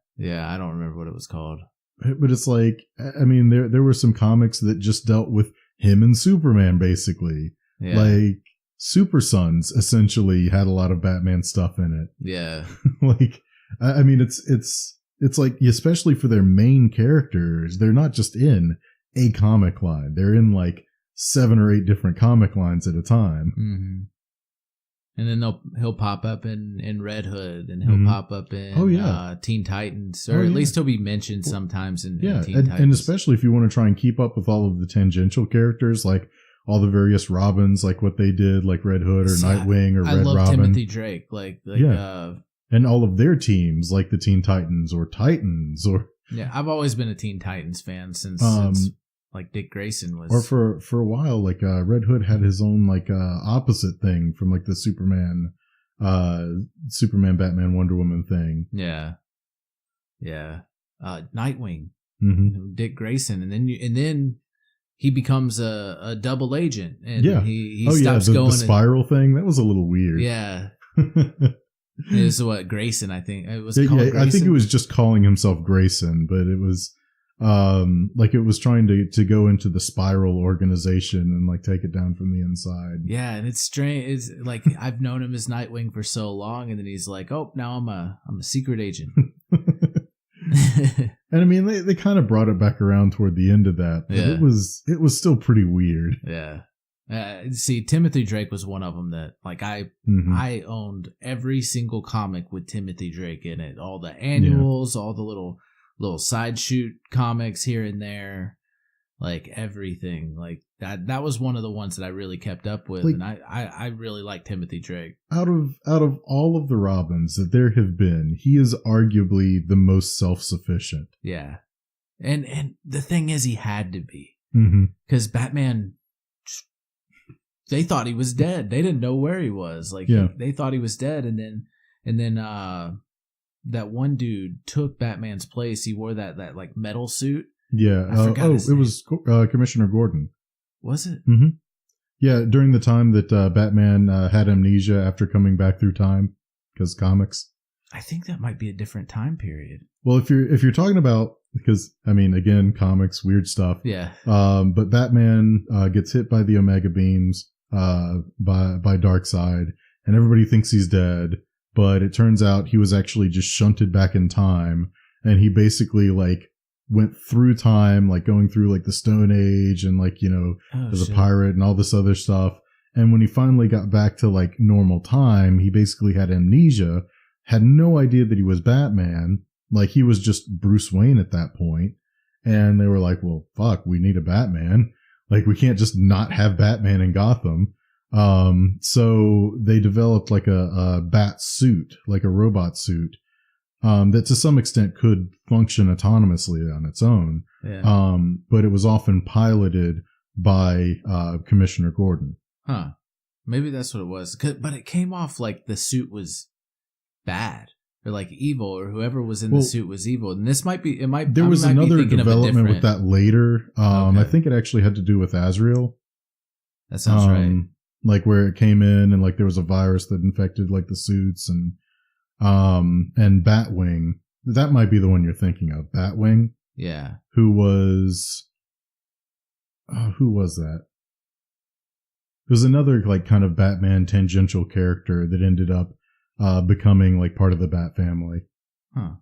I don't remember what it was called. But it's like, I mean, there were some comics that just dealt with him and Superman, basically. Yeah. Like, Super Sons, essentially, had a lot of Batman stuff in it. Yeah. Like, I mean, it's like, especially for their main characters, they're not just in a comic line. They're in, like, 7 or 8 different comic lines at a time. Mm-hmm. And then he'll pop up in Red Hood, and he'll pop up in Teen Titans, or at least he'll be mentioned sometimes in Teen Titans. And especially if you want to try and keep up with all of the tangential characters, like all the various Robins, like what they did, like Red Hood or Nightwing or Red Robin. I love Timothy Drake, and all of their teams, like the Teen Titans or Titans, or I've always been a Teen Titans fan since like Dick Grayson was. Or for a while, like Red Hood had his own like opposite thing from like the Superman, Batman, Wonder Woman thing. Yeah. Nightwing, Dick Grayson, and then he becomes a double agent, and he stops going. The spiral thing, that was a little weird. Yeah. It was what Grayson, I think it was. Called Grayson. I think it was just calling himself Grayson, but it was. Like it was trying to go into the Spiral organization and like take it down from the inside. Yeah, and it's strange. It's like I've known him as Nightwing for so long, and then he's like, "Oh, now I'm a secret agent." And I mean, they kind of brought it back around toward the end of that, but it was still pretty weird. Yeah. See, Timothy Drake was one of them that like I owned every single comic with Timothy Drake in it, all the annuals, all the little side shoot comics here and there, like everything like that was one of the ones that I really kept up with, like, and I really like Timothy Drake. Out of all of the Robins that there have been, he is arguably the most self-sufficient. Yeah, and the thing is, he had to be, because Batman they thought he was dead. They didn't know where he was. Like they thought he was dead, and then that one dude took Batman's place. He wore that like metal suit. Yeah. It was Commissioner Gordon. Was it? Mm-hmm. Yeah, during the time that Batman had amnesia after coming back through time, because comics. I think that might be a different time period. Well, if you're talking about, because I mean, again, comics, weird stuff. Yeah. But Batman gets hit by the Omega beams by Darkseid, and everybody thinks he's dead. But it turns out he was actually just shunted back in time, and he basically like went through time, like going through like the Stone Age and like, as a pirate and all this other stuff. And when he finally got back to like normal time, he basically had amnesia, had no idea that he was Batman. Like he was just Bruce Wayne at that point. And they were like, well, fuck, we need a Batman. Like we can't just not have Batman in Gotham. So they developed like a bat suit, like a robot suit. That to some extent could function autonomously on its own. Yeah. But it was often piloted by Commissioner Gordon. Huh. Maybe that's what it was. But it came off like the suit was bad or like evil, or whoever was in the suit was evil. And this might be, there was another development with that later. Okay. I think it actually had to do with Azrael. That sounds right. Like where it came in and like there was a virus that infected like the suits and Batwing. That might be the one you're thinking of. Batwing. Yeah. Who was that? It was another like kind of Batman tangential character that ended up becoming like part of the Bat family. Huh.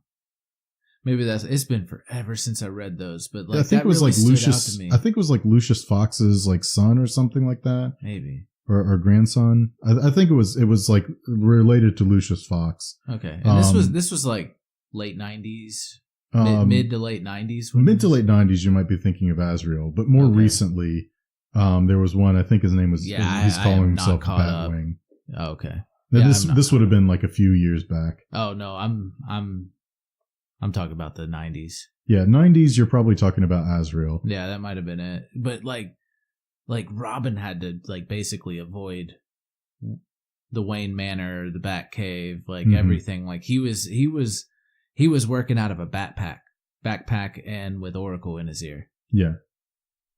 Maybe it's been forever since I read those, but like I think that it was really like Lucius. I think it was like Lucius Fox's like son or something like that. Maybe. Or grandson. I think it was like related to Lucius Fox. Okay. And this was like late 90s, mid to late 90s. Mid to late 90s, you might be thinking of Azrael, but more recently, there was one. I think his name was. Yeah, he's calling himself Batwing. Oh, okay. Now, this would have been like a few years back. Oh no, I'm talking about the 90s. Yeah, 90s. You're probably talking about Azrael. Yeah, that might have been it. But like Robin had to like basically avoid the Wayne Manor, the Batcave, like everything. Like he was working out of a backpack and with Oracle in his ear. Yeah,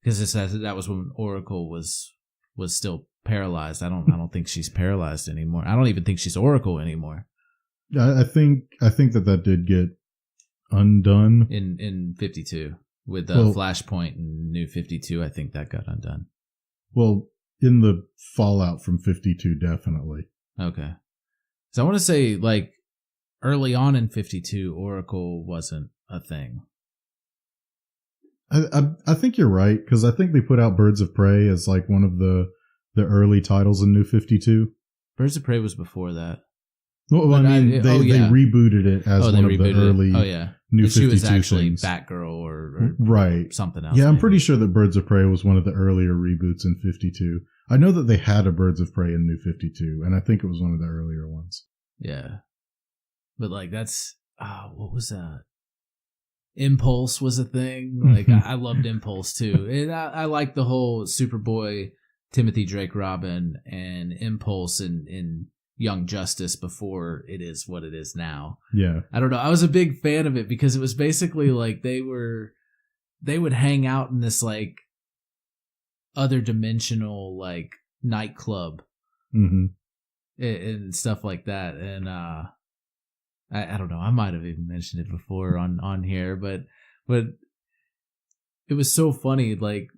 because that was when Oracle was still paralyzed. I don't think she's paralyzed anymore. I don't even think she's Oracle anymore. I think that did get undone in 52 with Flashpoint and New 52. I think that got undone. Well, in the fallout from 52, definitely. Okay. So I want to say, like, early on in 52, Oracle wasn't a thing. I think you're right, because I think they put out Birds of Prey as, like, one of the early titles in New 52. Birds of Prey was before that. Well, I mean, they rebooted it as one of the early New 52 she was actually things. Batgirl or right. something else. Yeah, I'm pretty sure that Birds of Prey was one of the earlier reboots in 52. I know that they had a Birds of Prey in New 52, and I think it was one of the earlier ones. Yeah. But, like, that's... what was that? Impulse was a thing. Like, I loved Impulse, too. And I like the whole Superboy, Timothy Drake Robin, and Impulse in Young Justice before it is what it is now. Yeah. I don't know. I was a big fan of it because it was basically like they would hang out in this like other dimensional like nightclub and stuff like that. And I don't know. I might have even mentioned it before on here, but it was so funny. Like,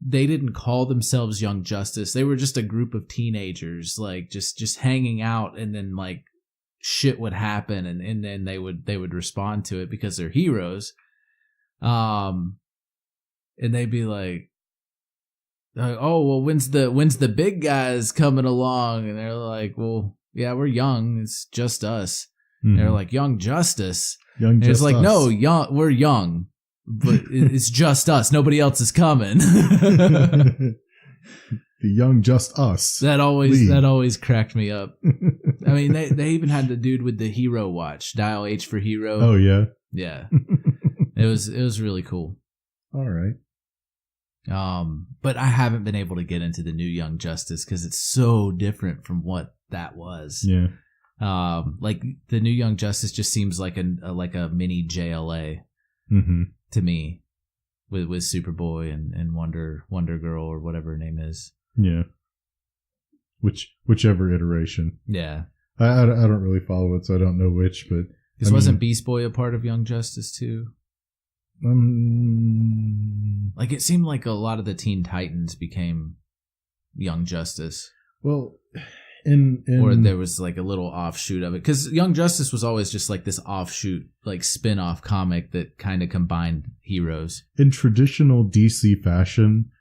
they didn't call themselves Young Justice. They were just a group of teenagers, like just hanging out, and then like shit would happen, and then they would respond to it because they're heroes. And they'd be like, oh, well, when's the big guys coming along? And they're like, well, yeah, we're young. It's just us. Mm-hmm. They're like, Young Justice. It's like, no, we're young. But it's just us. Nobody else is coming. The Young Just Us. That always cracked me up. I mean, they even had the dude with the hero watch, Dial H for Hero. Oh yeah, yeah. It was really cool. All right. But I haven't been able to get into the new Young Justice because it's so different from what that was. Yeah. Like the new Young Justice just seems like a mini JLA to me, with Superboy and Wonder Girl or whatever her name is. Yeah. Whichever iteration. Yeah. I don't really follow it, so I don't know which, but Because wasn't Beast Boy a part of Young Justice too? Like it seemed like a lot of the Teen Titans became Young Justice. Well, or there was like a little offshoot of it, because Young Justice was always just like this offshoot, like spin-off comic that kind of combined heroes. In traditional DC fashion,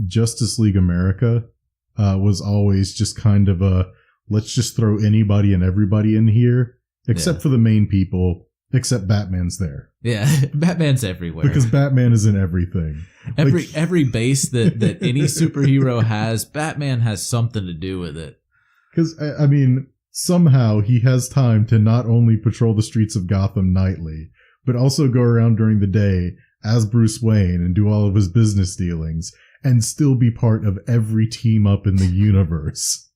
Justice League America was always just kind of a let's just throw anybody and everybody in here, except for the main people, except Batman's there. Yeah, Batman's everywhere. Because Batman is in everything. Every base that any superhero has, Batman has something to do with it. Because, I mean, somehow he has time to not only patrol the streets of Gotham nightly, but also go around during the day as Bruce Wayne and do all of his business dealings and still be part of every team up in the universe.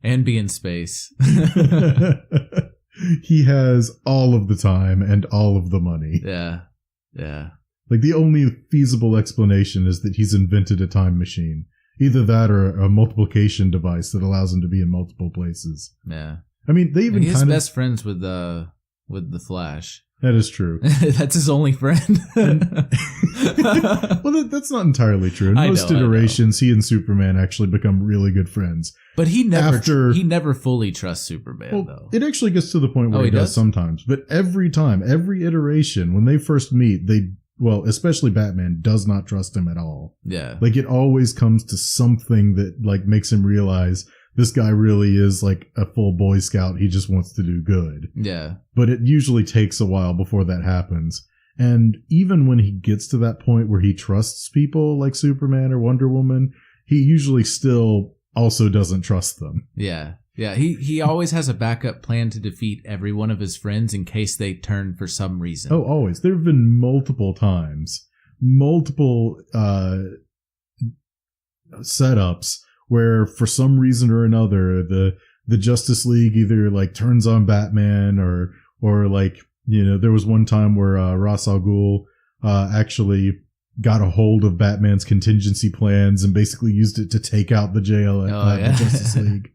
And be in space. He has all of the time and all of the money. Yeah. Yeah. Like, the only feasible explanation is that he's invented a time machine. Either that or a multiplication device that allows him to be in multiple places. Yeah. I mean, they even he's best friends with the Flash. That is true. That's his only friend. Well, that's not entirely true. In most iterations, he and Superman actually become really good friends. But he never fully trusts Superman, though. It actually gets to the point where he does sometimes. But every iteration, when they first meet, especially Batman, does not trust him at all. Yeah. Like, it always comes to something that, like, makes him realize this guy really is, like, a full Boy Scout. He just wants to do good. Yeah. But it usually takes a while before that happens. And even when he gets to that point where he trusts people like Superman or Wonder Woman, he usually still also doesn't trust them. Yeah. Yeah, he always has a backup plan to defeat every one of his friends in case they turn for some reason. Oh, always. There have been multiple times, setups where for some reason or another, the Justice League either like turns on Batman or like, there was one time where Ra's al Ghul actually got a hold of Batman's contingency plans and basically used it to take out the the Justice League.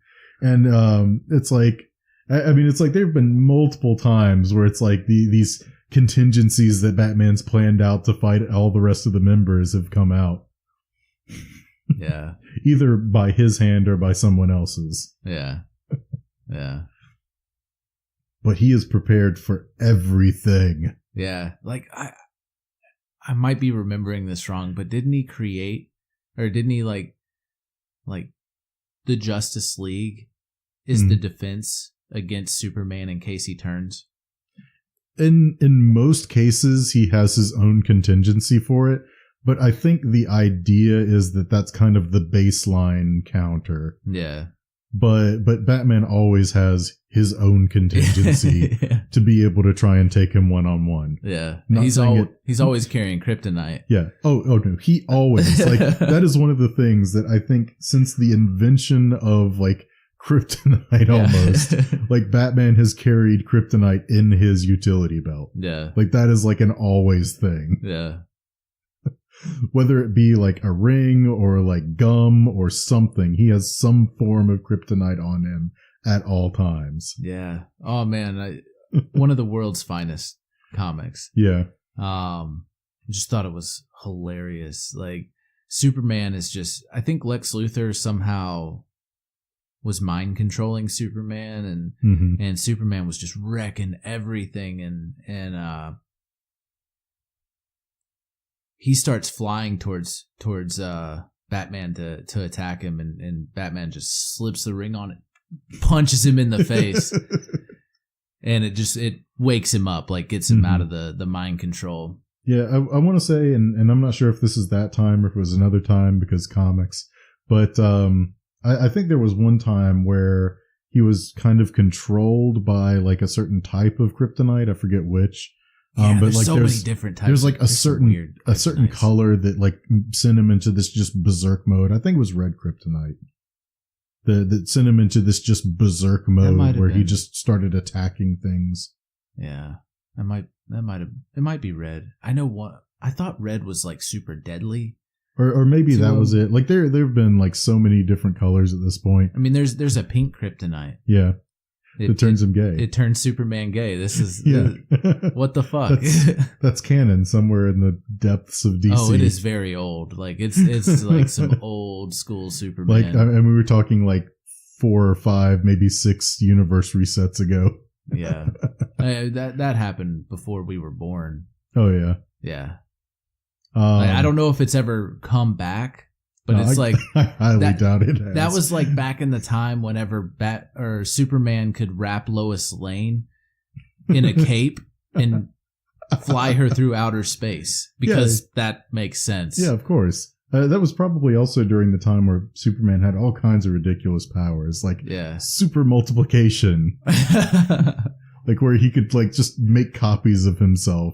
And it's like, I mean, it's like there have been multiple times where it's like these contingencies that Batman's planned out to fight all the rest of the members have come out. Yeah. Either by his hand or by someone else's. Yeah. Yeah. But he is prepared for everything. Yeah. Like, I might be remembering this wrong, but didn't he like the Justice League is the defense against Superman in case he turns? In most cases, he has his own contingency for it, but I think the idea is that that's kind of the baseline counter. Yeah. But Batman always has his own contingency to be able to try and take him one-on-one. Yeah. He's always carrying kryptonite. Yeah. Oh no. He always, like, that is one of the things that I think since the invention of, like, kryptonite almost, like, Batman has carried kryptonite in his utility belt. Yeah. Like, that is like an always thing. Yeah. Whether it be like a ring or like gum or something, he has some form of kryptonite on him at all times. Yeah. Oh man, one of the world's finest comics. Yeah. Just thought it was hilarious. Like, Superman is just, I think Lex Luthor somehow was mind controlling Superman, and Superman was just wrecking everything, and he starts flying towards Batman to attack him, and Batman just slips the ring on it, punches him in the face, and it wakes him up, like gets him out of the mind control. Yeah, I want to say, and I'm not sure if this is that time or if it was another time because comics, but I think there was one time where he was kind of controlled by like a certain type of kryptonite. I forget which. Yeah, but there's like so many different types. There's like there's some weird a certain kryptonites. color that like sent him into this just berserk mode. I think it was red kryptonite. That sent him into this just berserk mode where he just started attacking things. Yeah, it might be red. I know what I thought. Red was like super deadly, or maybe that was it. Like there've been like so many different colors at this point. I mean, there's a pink kryptonite. Yeah, it turns him gay. It turns Superman gay. This is what the fuck? That's canon somewhere in the depths of DC. Oh, it is very old. Like it's like some old school Superman. Like, and we were talking like 4 or 5, maybe 6 universe resets ago. Yeah, that happened before we were born. Oh yeah, yeah. I don't know if it's ever come back, but it's like I highly doubt it has. That was like back in the time whenever Superman could wrap Lois Lane in a cape and fly her through outer space because that makes sense. Yeah, of course. That was probably also during the time where Superman had all kinds of ridiculous powers, like super multiplication, like where he could like just make copies of himself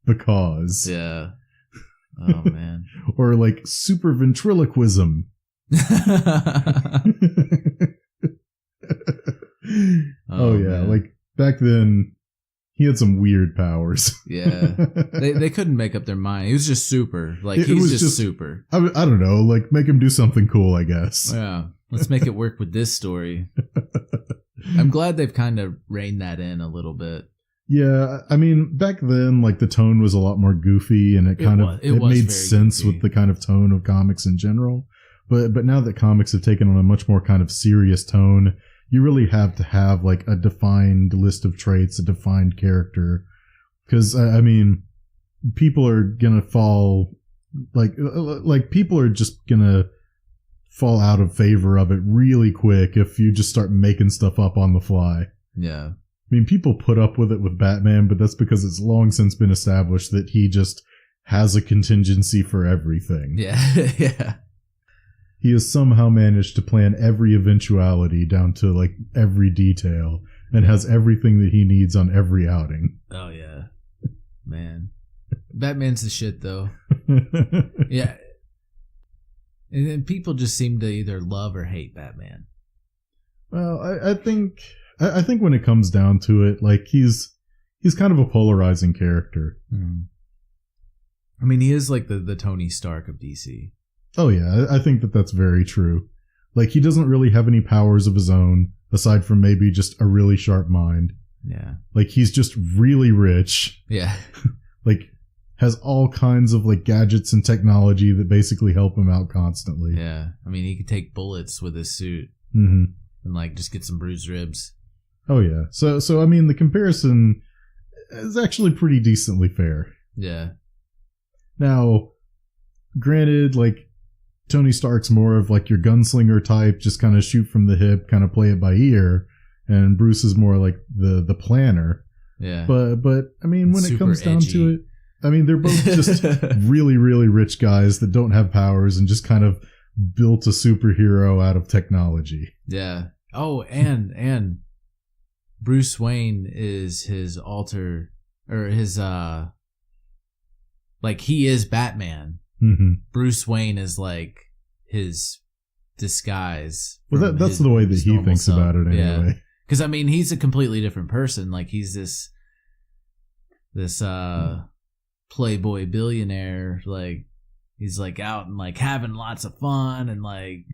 because. Yeah. Oh man. Or like super ventriloquism. Oh yeah, man. Like back then he had some weird powers. Yeah. They couldn't make up their mind. He was just super. Like he's just super. I don't know, like make him do something cool, I guess. Yeah. Let's make it work with this story. I'm glad they've kind of reined that in a little bit. Yeah, I mean, back then, like the tone was a lot more goofy, and it made sense with the kind of tone of comics in general. But now that comics have taken on a much more kind of serious tone, you really have to have like a defined list of traits, a defined character, because I mean, people are gonna fall like people are just gonna fall out of favor of it really quick if you just start making stuff up on the fly. Yeah. I mean, people put up with it with Batman, but that's because it's long since been established that he just has a contingency for everything. Yeah, yeah. He has somehow managed to plan every eventuality down to, like, every detail and has everything that he needs on every outing. Oh, yeah. Man. Batman's the shit, though. Yeah. And then people just seem to either love or hate Batman. Well, I think when it comes down to it, like he's kind of a polarizing character. Mm. I mean, he is like the Tony Stark of DC. Oh yeah, I think that's very true. Like he doesn't really have any powers of his own aside from maybe just a really sharp mind. Yeah. Like he's just really rich. Yeah. Like has all kinds of like gadgets and technology that basically help him out constantly. Yeah. I mean, he could take bullets with his suit. Mm-hmm. And like just get some bruised ribs. Oh yeah. So I mean the comparison is actually pretty decently fair. Yeah. Now, granted, like Tony Stark's more of like your gunslinger type, just kind of shoot from the hip, kind of play it by ear, and Bruce is more like the planner. Yeah. But I mean when it comes down edgy. to it, I mean they're both just really, really rich guys that don't have powers and just kind of built a superhero out of technology. Yeah. Oh, and Bruce Wayne is his alter or his like he is Batman. Mm-hmm. Bruce Wayne is like his disguise. Well, that's the way that he thinks about it anyway. Yeah. Because I mean, he's a completely different person. Like he's this playboy billionaire. Like he's like out and like having lots of fun and like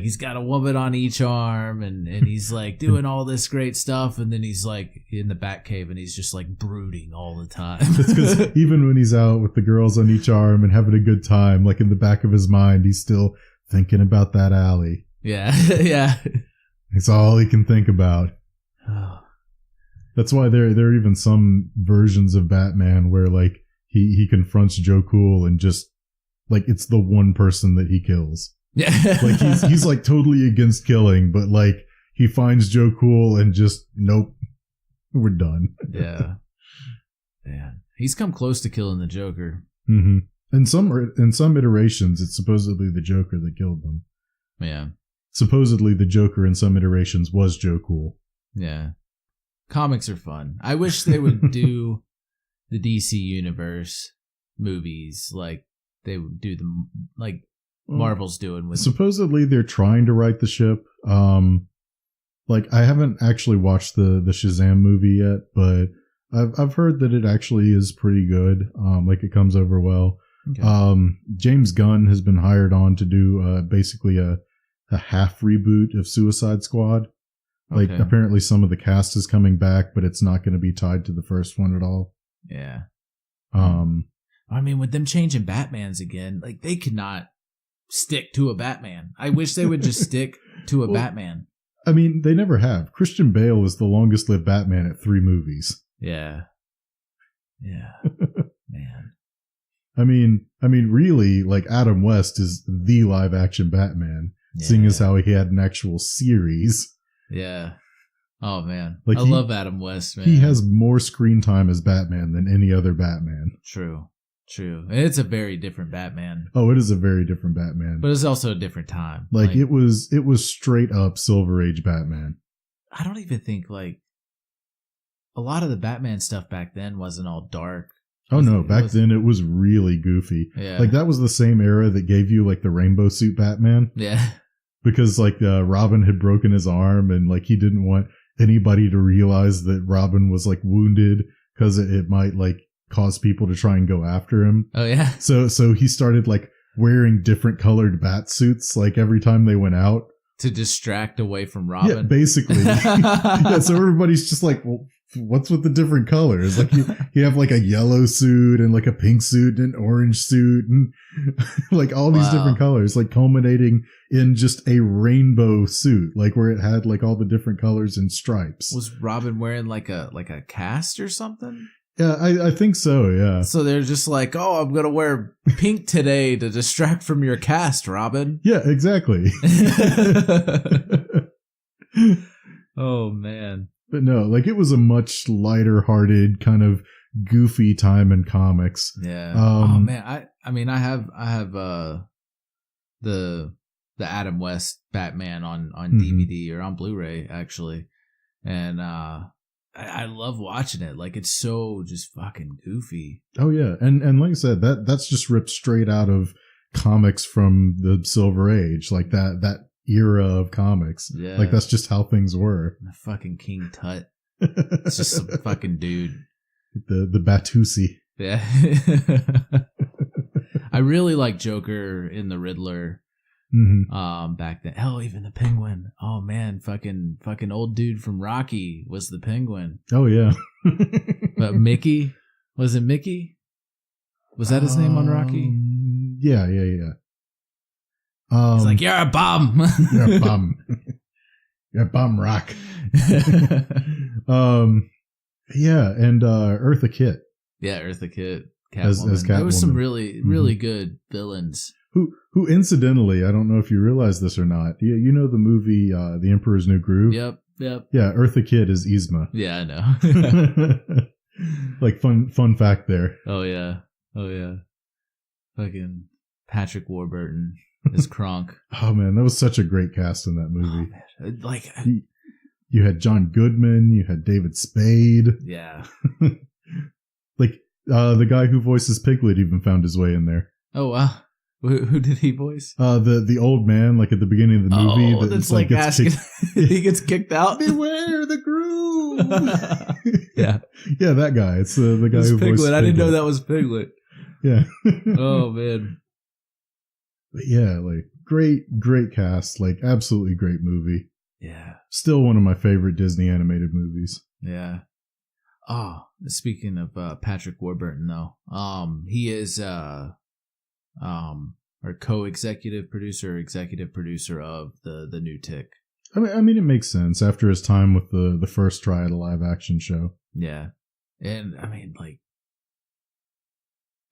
he's got a woman on each arm and he's like doing all this great stuff, and then he's like in the Batcave and he's just like brooding all the time. It's because even when he's out with the girls on each arm and having a good time, like in the back of his mind, he's still thinking about that alley. Yeah. Yeah. It's all he can think about. That's why there are even some versions of Batman where like he confronts Joe Cool and just like it's the one person that he kills. Yeah. Like he's like totally against killing, but like he finds Joe Cool and just nope, we're done. Yeah. Yeah. He's come close to killing the Joker. Mm-hmm. In some iterations, it's supposedly the Joker that killed them. Yeah. Supposedly the Joker in some iterations was Joe Cool. Yeah. Comics are fun. I wish they would do the DC universe movies like they would do them like Marvel's doing with. Supposedly they're trying to right the ship. Like I haven't actually watched the Shazam movie yet, but I've heard that it actually is pretty good. Like it comes over well. Okay. James Gunn has been hired on to do basically a half reboot of Suicide Squad. Like apparently some of the cast is coming back, but it's not going to be tied to the first one at all. Yeah. I mean, with them changing Batmans again, like they could not stick to a Batman. I wish they would just stick to a Batman. I mean, they never have. Christian Bale is the longest lived Batman at 3 movies. Yeah. Yeah. Man. I mean, really, like Adam West is the live action Batman, seeing as how he had an actual series. Yeah. Oh man. Like I love Adam West, man. He has more screen time as Batman than any other Batman. True. It's a very different Batman. Oh, it is a very different Batman. But it's also a different time. Like it was straight up Silver Age Batman. I don't even think like a lot of the Batman stuff back then wasn't all dark. Oh no, back then it was really goofy. Yeah. Like that was the same era that gave you like the rainbow suit Batman. Yeah. Because like Robin had broken his arm and like he didn't want anybody to realize that Robin was like wounded because it might like cause people to try and go after him. Oh yeah. So he started like wearing different colored bat suits like every time they went out to distract away from Robin. Yeah, basically. Yeah, so everybody's just like, well, what's with the different colors? Like you have like a yellow suit and like a pink suit and an orange suit and like all these different colors, like culminating in just a rainbow suit, like where it had like all the different colors and stripes. Was Robin wearing like a cast or something? Yeah, I think so, yeah. So they're just like, oh, I'm going to wear pink today to distract from your cast, Robin. Yeah, exactly. Oh, man. But no, like it was a much lighter hearted kind of goofy time in comics. Yeah. Oh man, I mean I have the Adam West Batman on DVD or on Blu-ray actually. And I love watching it. Like it's so just fucking goofy. Oh yeah. And like I said, that's just ripped straight out of comics from the Silver Age. Like that era of comics. Yeah. Like that's just how things were. The fucking King Tut. It's just some fucking dude. The Batusi. Yeah. I really like Joker in the Riddler. Back then. Hell, even the Penguin. Oh man, fucking old dude from Rocky was the Penguin. Oh yeah. But Mickey? Was it Mickey? Was that his name on Rocky? Yeah. He's like, you're a bum. You're a bum. You're a bum rock. Yeah, and Eartha Kitt. Yeah, Eartha Kitt. As Catwoman. There was some really good villains. Who incidentally, I don't know if you realize this or not. You know the movie The Emperor's New Groove? Yep. Yeah, Eartha Kitt is Yzma. Yeah, I know. Like fun fact there. Oh yeah. Fucking Patrick Warburton is Kronk. Oh man, that was such a great cast in that movie. Oh, like you had John Goodman, you had David Spade. Yeah. Like the guy who voices Piglet even found his way in there. Oh wow. Who did he voice? The old man, like at the beguning of the movie. Oh, that's like asking. He gets kicked out. Beware the groove. Yeah, that guy. It's the guy who voiced Piglet. I didn't know that was Piglet. Yeah. Oh man. But yeah, like great cast. Like absolutely great movie. Yeah. Still one of my favorite Disney animated movies. Yeah. Oh, speaking of Patrick Warburton, though, he is our co-executive producer, executive producer of the new Tick. I mean, it makes sense after his time with the first try at a live action show. Yeah, and I mean, like,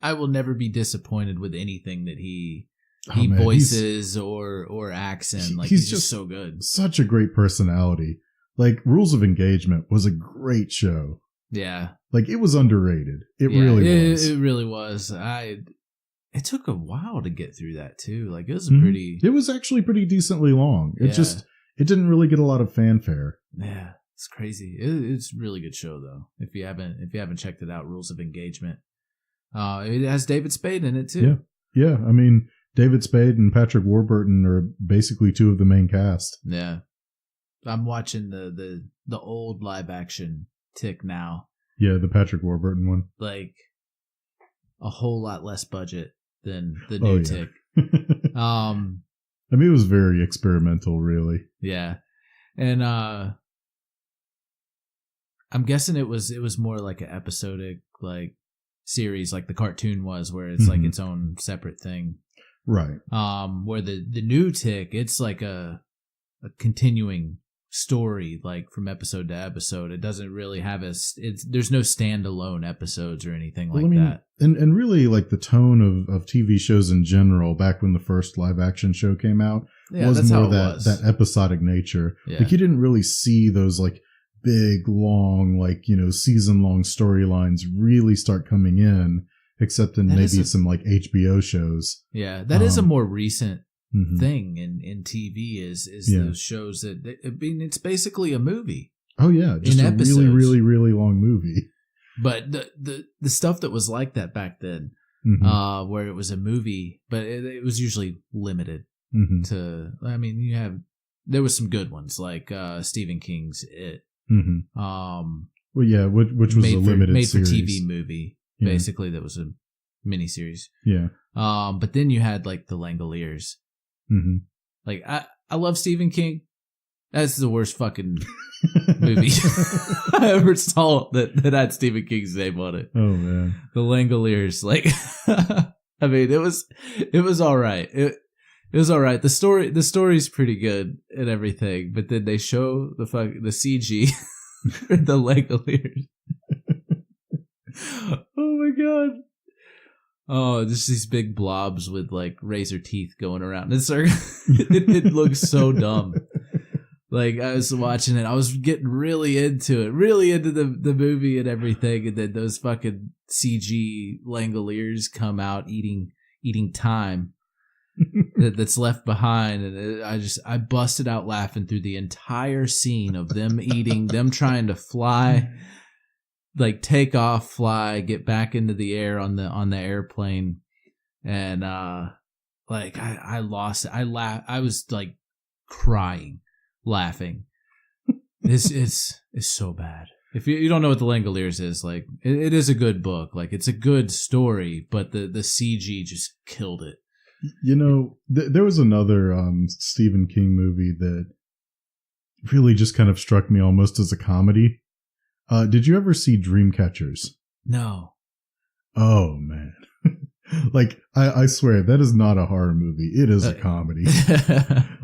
I will never be disappointed with anything that he voices or acts in. Like, he's just so good. Such a great personality. Like, Rules of Engagement was a great show. Yeah, like it was underrated. It really was. It really was. It took a while to get through that too. Like it was pretty. It was actually pretty decently long. It didn't really get a lot of fanfare. Yeah, It's crazy. It's a really good show though. If you haven't checked it out, Rules of Engagement. It has David Spade in it too. Yeah. I mean, David Spade and Patrick Warburton are basically two of the main cast. Yeah. I'm watching the old live action Tick now. Yeah, the Patrick Warburton one. Like a whole lot less budget than the new Tick. I mean, it was very experimental, really. Yeah. And I'm guessing it was more like an episodic like series, like the cartoon was, where it's like its own separate thing, right? Where the new Tick, it's like a continuing story, like from episode to episode. It doesn't really have there's no standalone episodes or anything like that. And really, like the tone of TV shows in general, back when the first live action show came out, was more that episodic nature. Yeah. Like you didn't really see those like big, long, like, you know, season-long storylines really start coming in, except in maybe some like HBO shows. Yeah, that is a more recent thing in TV is those shows that, I mean, it's basically a movie. Oh yeah, just a really, really, really long movie. But the stuff that was like that back then, where it was a movie, but it was usually limited to, I mean, there was some good ones like Stephen King's It. Well, yeah, which was a limited series. Made for TV movie, basically, that was a miniseries. Yeah. But then you had like the Langoliers. Like I love Stephen King. That's the worst fucking movie I ever saw that had Stephen King's name on it. Oh man, the Langoliers. Like, I mean, it was all right. It was all right. The story's pretty good and everything, but then they show the CG for the Langoliers. Oh my god. Oh, just these big blobs with like razor teeth going around. It looks so dumb. Like I was watching it, I was getting really into the movie and everything, and then those fucking CG Langoliers come out eating time that's left behind, and I busted out laughing through the entire scene of them eating, them trying to fly. Like take off, fly, get back into the air on the airplane, and like I lost it. I was like crying, laughing. It's so bad. If you don't know what the Langoliers is, like it is a good book, like it's a good story, but the CG just killed it. You know, there was another Stephen King movie that really just kind of struck me almost as a comedy. Did you ever see Dreamcatchers? No. Oh man. Like I swear that is not a horror movie. It is a comedy.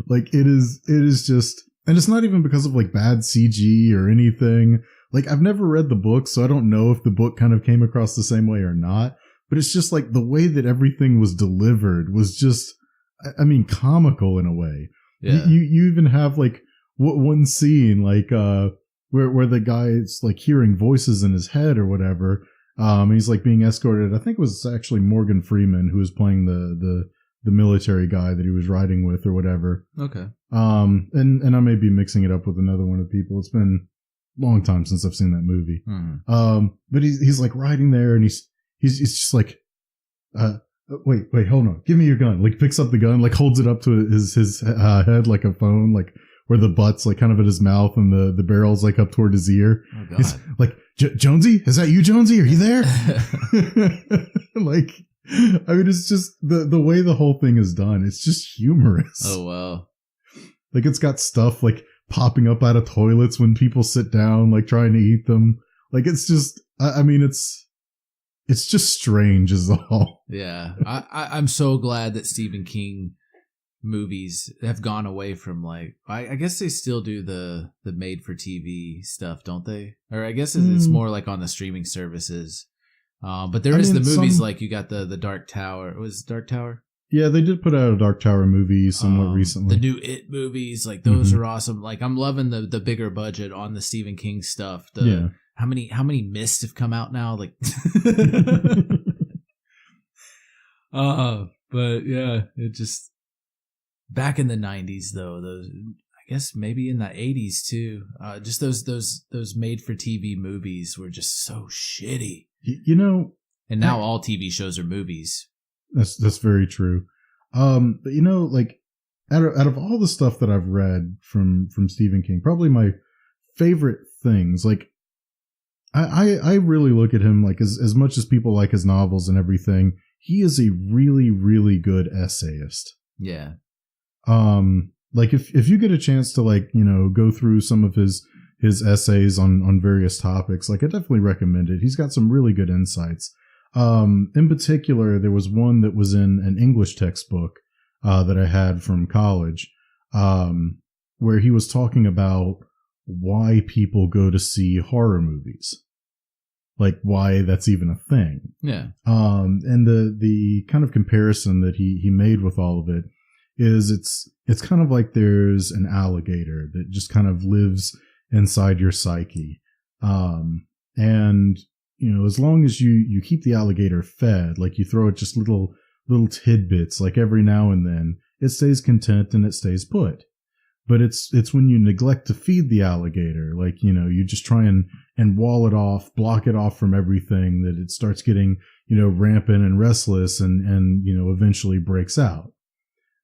Like it is just, and it's not even because of like bad CG or anything. Like I've never read the book, so I don't know if the book kind of came across the same way or not, but it's just like the way that everything was delivered was just, I mean, comical in a way. Yeah. You even have like one scene like where the guy's like hearing voices in his head or whatever. He's like being escorted. I think it was actually Morgan Freeman who was playing the military guy that he was riding with or whatever. Okay. And I may be mixing it up with another one of the people. It's been a long time since I've seen that movie. But he's like riding there and he's just like, wait, hold on. Give me your gun. Like picks up the gun, like holds it up to his head like a phone, like, where the butt's like kind of at his mouth and the barrel's like up toward his ear. Oh, God. He's like, Jonesy, is that you, Jonesy? Are you there? Like, I mean, it's just the way the whole thing is done. It's just humorous. Oh, wow. Like it's got stuff like popping up out of toilets when people sit down, like trying to eat them. Like it's just, I mean, it's just strange as all. Yeah. I'm so glad that Stephen King movies have gone away from like, I guess they still do the made for TV stuff, don't they? Or I guess it's more like on the streaming services. But there is the movies like you got the Dark Tower. Was it Dark Tower? Yeah, they did put out a Dark Tower movie somewhat recently. The new It movies, like those are awesome. Like I'm loving the bigger budget on the Stephen King stuff. How many Mist have come out now? Like, but yeah, it just. Back in the 90s, though, those, I guess maybe in the 80s too. Just those made for TV movies were just so shitty. You know, and now all TV shows are movies. That's very true. But you know, like out of all the stuff that I've read from Stephen King, probably my favorite things, like I really look at him like as much as people like his novels and everything, he is a really, really good essayist. Yeah. Like if you get a chance to like, you know, go through some of his essays on various topics, like I definitely recommend it. He's got some really good insights. In particular, there was one that was in an English textbook, that I had from college, where he was talking about why people go to see horror movies, like why that's even a thing. Yeah. And the kind of comparison that he made with all of it is it's kind of like there's an alligator that just kind of lives inside your psyche. And you know, as long as you keep the alligator fed, like you throw it just little tidbits, like every now and then, it stays content and it stays put. But it's when you neglect to feed the alligator, like, you know, you just try and wall it off, block it off from everything, that it starts getting, you know, rampant and restless and you know, eventually breaks out.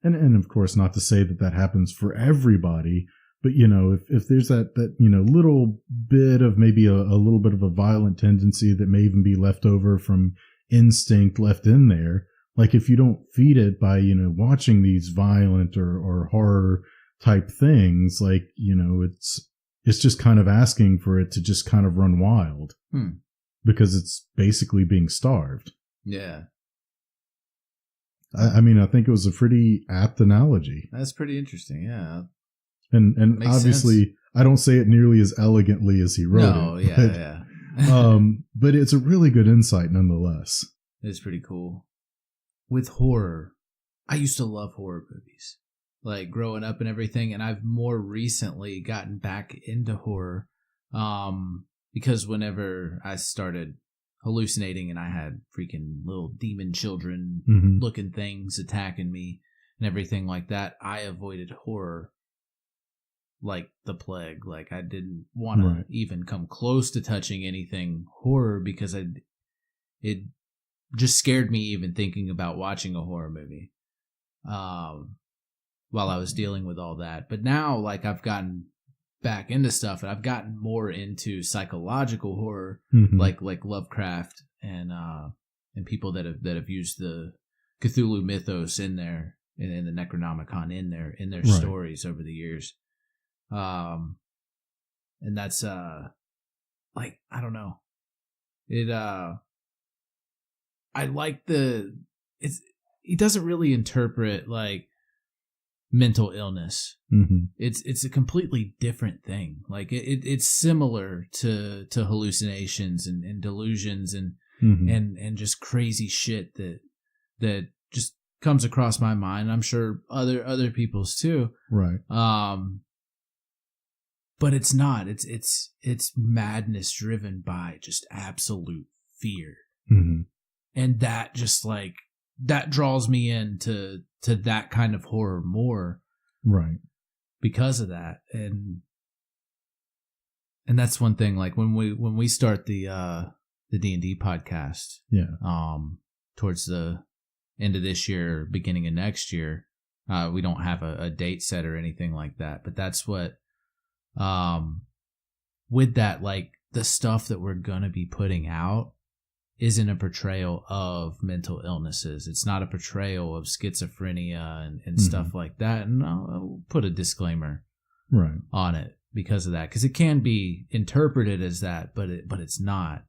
And of course, not to say that happens for everybody, but, you know, if there's that, you know, little bit of maybe a little bit of a violent tendency that may even be left over from instinct left in there, like if you don't feed it by, you know, watching these violent or horror type things, like, you know, it's just kind of asking for it to just kind of run wild because it's basically being starved. Yeah. I mean, I think it was a pretty apt analogy. That's pretty interesting. Yeah. And obviously sense. I don't say it nearly as elegantly as he wrote it. No, yeah. But it's a really good insight nonetheless. It's pretty cool. With horror, I used to love horror movies, like growing up and everything. And I've more recently gotten back into horror, because whenever I started hallucinating and I had freaking little demon children looking things attacking me and everything like that, I avoided horror like the plague. Like I didn't want to even come close to touching anything horror because it just scared me even thinking about watching a horror movie while I was dealing with all that. But now, like, I've gotten back into stuff and I've gotten more into psychological horror, like Lovecraft and people that have used the Cthulhu mythos in there and the Necronomicon in their stories over the years. And that's like, I don't know, it I like he doesn't really interpret like mental illness. It's a completely different thing. Like it's similar to hallucinations and delusions and just crazy shit that just comes across my mind. I'm sure other people's too. Right. But it's not. It's madness driven by just absolute fear. And that just like that draws me into that kind of horror more, right? Because of that, and that's one thing. Like when we start the D&D podcast, towards the end of this year, beginning of next year, we don't have a date set or anything like that. But that's what, with that, like the stuff that we're gonna be putting out isn't a portrayal of mental illnesses. It's not a portrayal of schizophrenia and stuff like that. And I'll put a disclaimer on it because of that, because it can be interpreted as that, but it's not.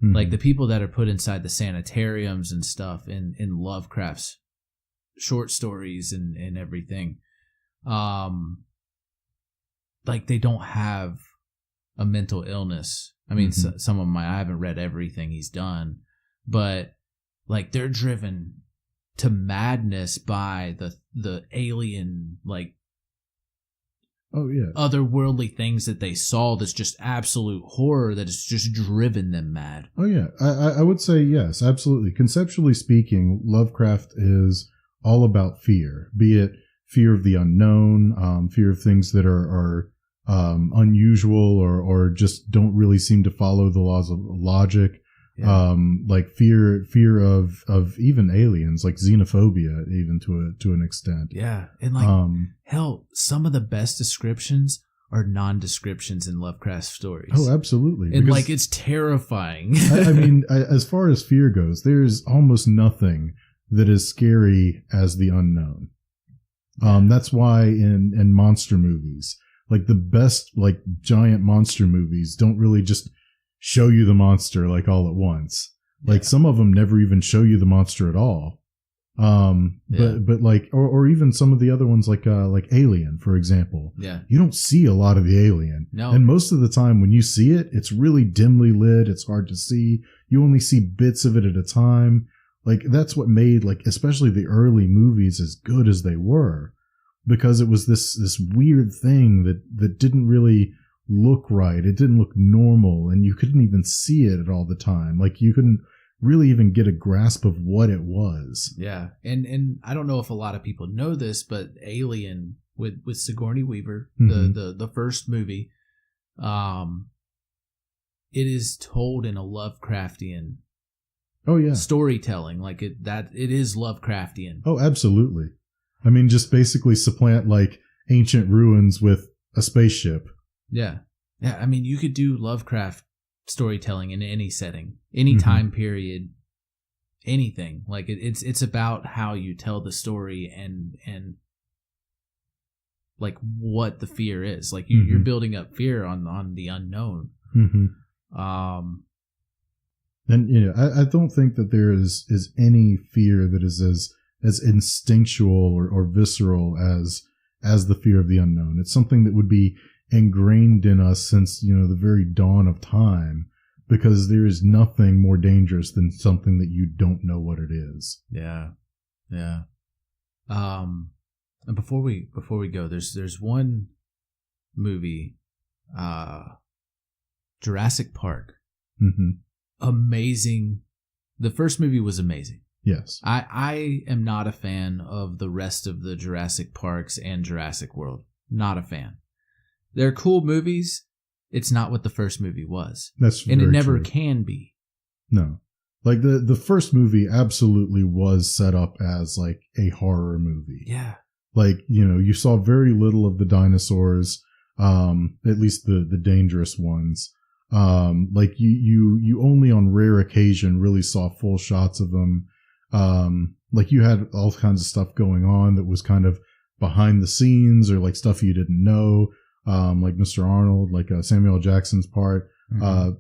Like the people that are put inside the sanitariums and stuff in Lovecraft's short stories and everything, like they don't have a mental illness. I mean, some of I haven't read everything he's done, but like they're driven to madness by the alien, like, otherworldly things that they saw. That's just absolute horror that has just driven them mad. Oh yeah, I would say yes, absolutely. Conceptually speaking, Lovecraft is all about fear, be it fear of the unknown, fear of things that are unusual or just don't really seem to follow the laws of logic. Yeah. Like fear of even aliens, like xenophobia, even to an extent. Yeah. And like, hell, some of the best descriptions are non-descriptions in Lovecraft stories. Oh, absolutely. And like, it's terrifying. I mean, as far as fear goes, there's almost nothing that is scary as the unknown. That's why in monster movies, like the best, like giant monster movies don't really just show you the monster like all at once. Like some of them never even show you the monster at all. But like, or even some of the other ones like Alien, for example. Yeah. You don't see a lot of the alien. No. And most of the time when you see it, it's really dimly lit. It's hard to see. You only see bits of it at a time. Like that's what made like, especially the early movies as good as they were, because it was this weird thing that didn't really look right. It didn't look normal, and you couldn't even see it all the time. Like you couldn't really even get a grasp of what it was. Yeah. And I don't know if a lot of people know this, but Alien with Sigourney Weaver, the first movie, it is told in a Lovecraftian storytelling. Like it is Lovecraftian. Oh, absolutely. I mean, just basically supplant like ancient ruins with a spaceship. Yeah. Yeah. I mean, you could do Lovecraft storytelling in any setting, any time period, anything. Like it's about how you tell the story and like what the fear is. Like you're building up fear on the unknown. And you know, I don't think that there is any fear that is as instinctual or visceral as the fear of the unknown. It's something that would be ingrained in us since, you know, the very dawn of time, because there is nothing more dangerous than something that you don't know what it is. Yeah. Yeah. And before we go, there's one movie, Jurassic Park. Amazing. The first movie was amazing. Yes. I am not a fan of the rest of the Jurassic Parks and Jurassic World. Not a fan. They're cool movies. It's not what the first movie was. And it never can be. No. Like the first movie absolutely was set up as like a horror movie. Yeah. Like, you know, you saw very little of the dinosaurs, at least the dangerous ones. Like you only on rare occasion really saw full shots of them. Like you had all kinds of stuff going on that was kind of behind the scenes, or like stuff you didn't know. Like Mr. Arnold, like Samuel L. Jackson's part,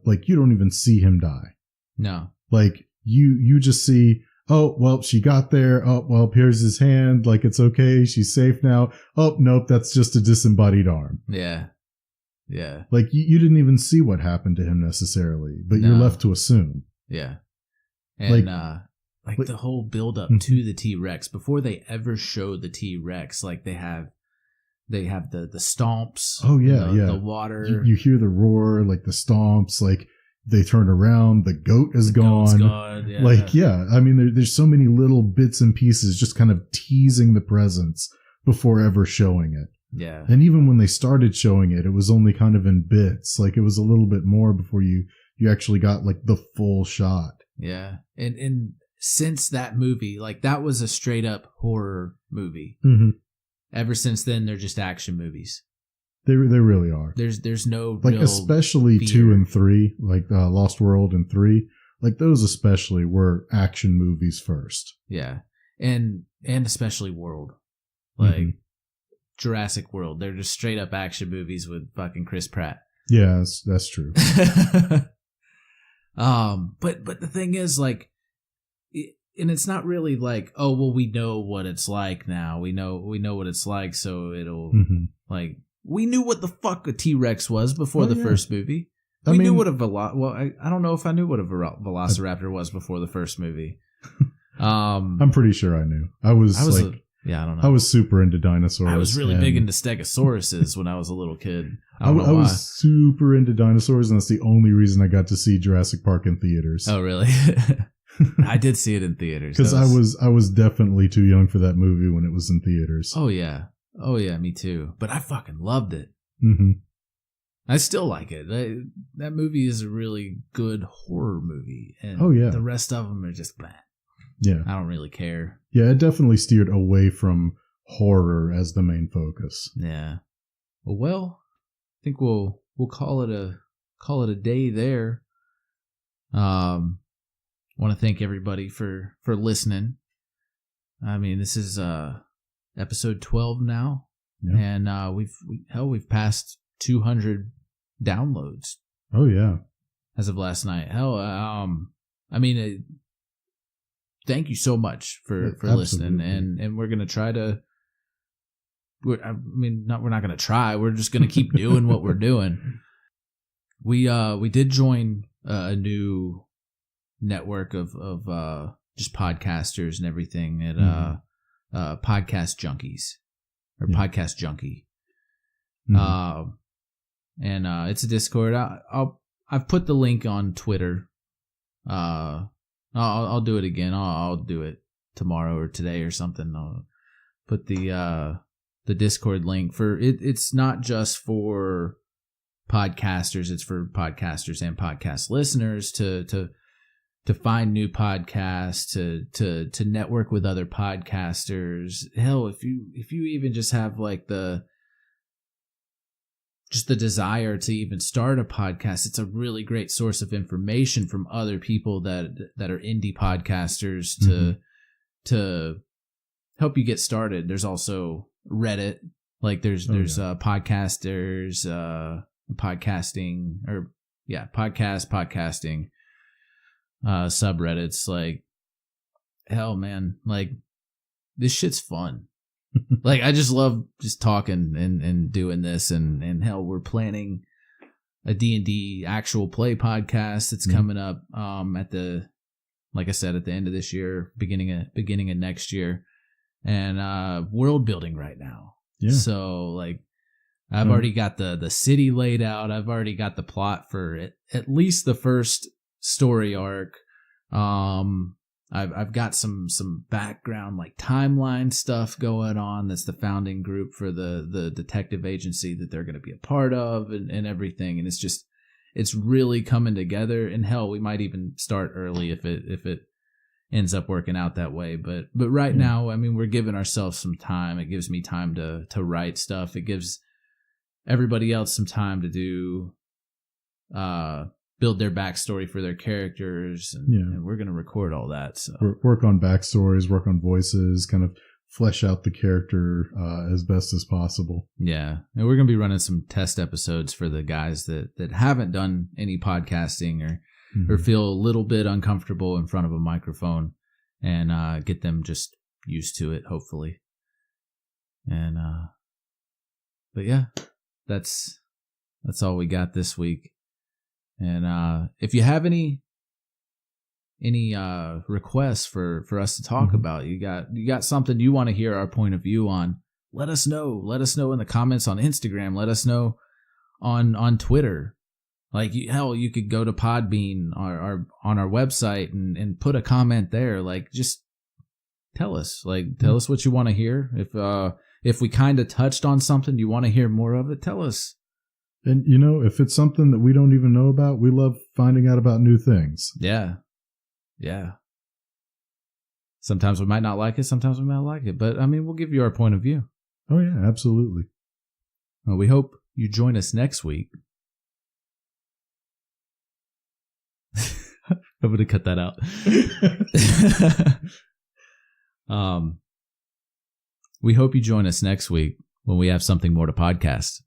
like you don't even see him die. No. Like you just see, oh, well, she got there. Oh, well, here's his hand. Like, it's okay. She's safe now. Oh, nope. That's just a disembodied arm. Yeah. Yeah. Like you didn't even see what happened to him necessarily, but you're left to assume. Yeah. And like the whole build up to the T-Rex, before they ever show the T-Rex, like they have the stomps. Oh yeah, the water. You hear the roar, like the stomps, like they turn around, the goat is gone. Yeah. Like, yeah, I mean, there's so many little bits and pieces just kind of teasing the presence before ever showing it. Yeah. And even when they started showing it, it was only kind of in bits. Like it was a little bit more before you actually got like the full shot. Yeah. And since that movie, like that was a straight up horror movie. Ever since then, they're just action movies. They really are. There's no like, real especially fear. 2 and 3, like Lost World and 3, like those especially were action movies first. Yeah, and especially World, like Jurassic World, they're just straight up action movies with fucking Chris Pratt. Yeah, that's true. But the thing is, like, and it's not really like, oh well, we know what it's like now. We know what it's like, so it'll like, we knew what the fuck a T-Rex was before the first movie. We knew what a I don't know if I knew what a Velociraptor was before the first movie. I'm pretty sure I knew. I was like, I don't know. I was super into dinosaurs. I was really big into Stegosauruses when I was a little kid. I was super into dinosaurs, and that's the only reason I got to see Jurassic Park in theaters. Oh, really? I did see it in theaters. Because I was definitely too young for that movie when it was in theaters. Oh yeah, me too. But I fucking loved it. Mm-hmm. I still like it. That movie is a really good horror movie, and the rest of them are just blah. Yeah, I don't really care. Yeah, it definitely steered away from horror as the main focus. Yeah. Well, I think we'll call it a day there. Want to thank everybody for listening. I mean, this is episode 12 now, and we've passed 200 downloads. Oh yeah, as of last night. I mean, thank you so much for listening, and we're gonna try to. We're not gonna try. We're just gonna keep doing what we're doing. We did join a new network of just podcasters and everything at Podcast Junkies or Podcast Junkie. Mm-hmm. And it's a Discord. I've put the link on Twitter. I'll do it again. I'll do it tomorrow or today or something. I'll put the Discord link for it. It's not just for podcasters. It's for podcasters and podcast listeners to find new podcasts, to network with other podcasters. Hell, if you even just have like the desire to even start a podcast, it's a really great source of information from other people that are indie podcasters to help you get started. There's also Reddit, like there's podcasters, podcasting subreddits. Like, hell, man, like this shit's fun. Like, I just love just talking and doing this, and hell, we're planning a D&D actual play podcast that's coming up like I said, at the end of this year, beginning of next year, and world building right now. Yeah. So like, I've already got the city laid out. I've already got the plot for at least the first story arc. I've got some background, like timeline stuff going on. That's the founding group for the detective agency that they're going to be a part of, and everything. And it's really coming together. And hell, we might even start early if it ends up working out that way. But right now, I mean, we're giving ourselves some time. It gives me time to write stuff. It gives everybody else some time to do build their backstory for their characters, and we're going to record all that. So work on backstories, work on voices, kind of flesh out the character as best as possible. Yeah, and we're going to be running some test episodes for the guys that haven't done any podcasting or feel a little bit uncomfortable in front of a microphone, and get them just used to it, hopefully. And but yeah, that's all we got this week. And if you have any requests for us to talk about, you got something you want to hear our point of view on, let us know. Let us know in the comments on Instagram. Let us know on Twitter. Like, hell, you could go to Podbean or on our website and put a comment there. Like, just tell us. Like, tell us what you want to hear. If we kind of touched on something, you want to hear more of it, tell us. And, if it's something that we don't even know about, we love finding out about new things. Yeah. Yeah. Sometimes we might not like it. Sometimes we might like it. But, I mean, we'll give you our point of view. Oh, yeah, absolutely. Well, we hope you join us next week. I'm going to cut that out. We hope you join us next week when we have something more to podcast.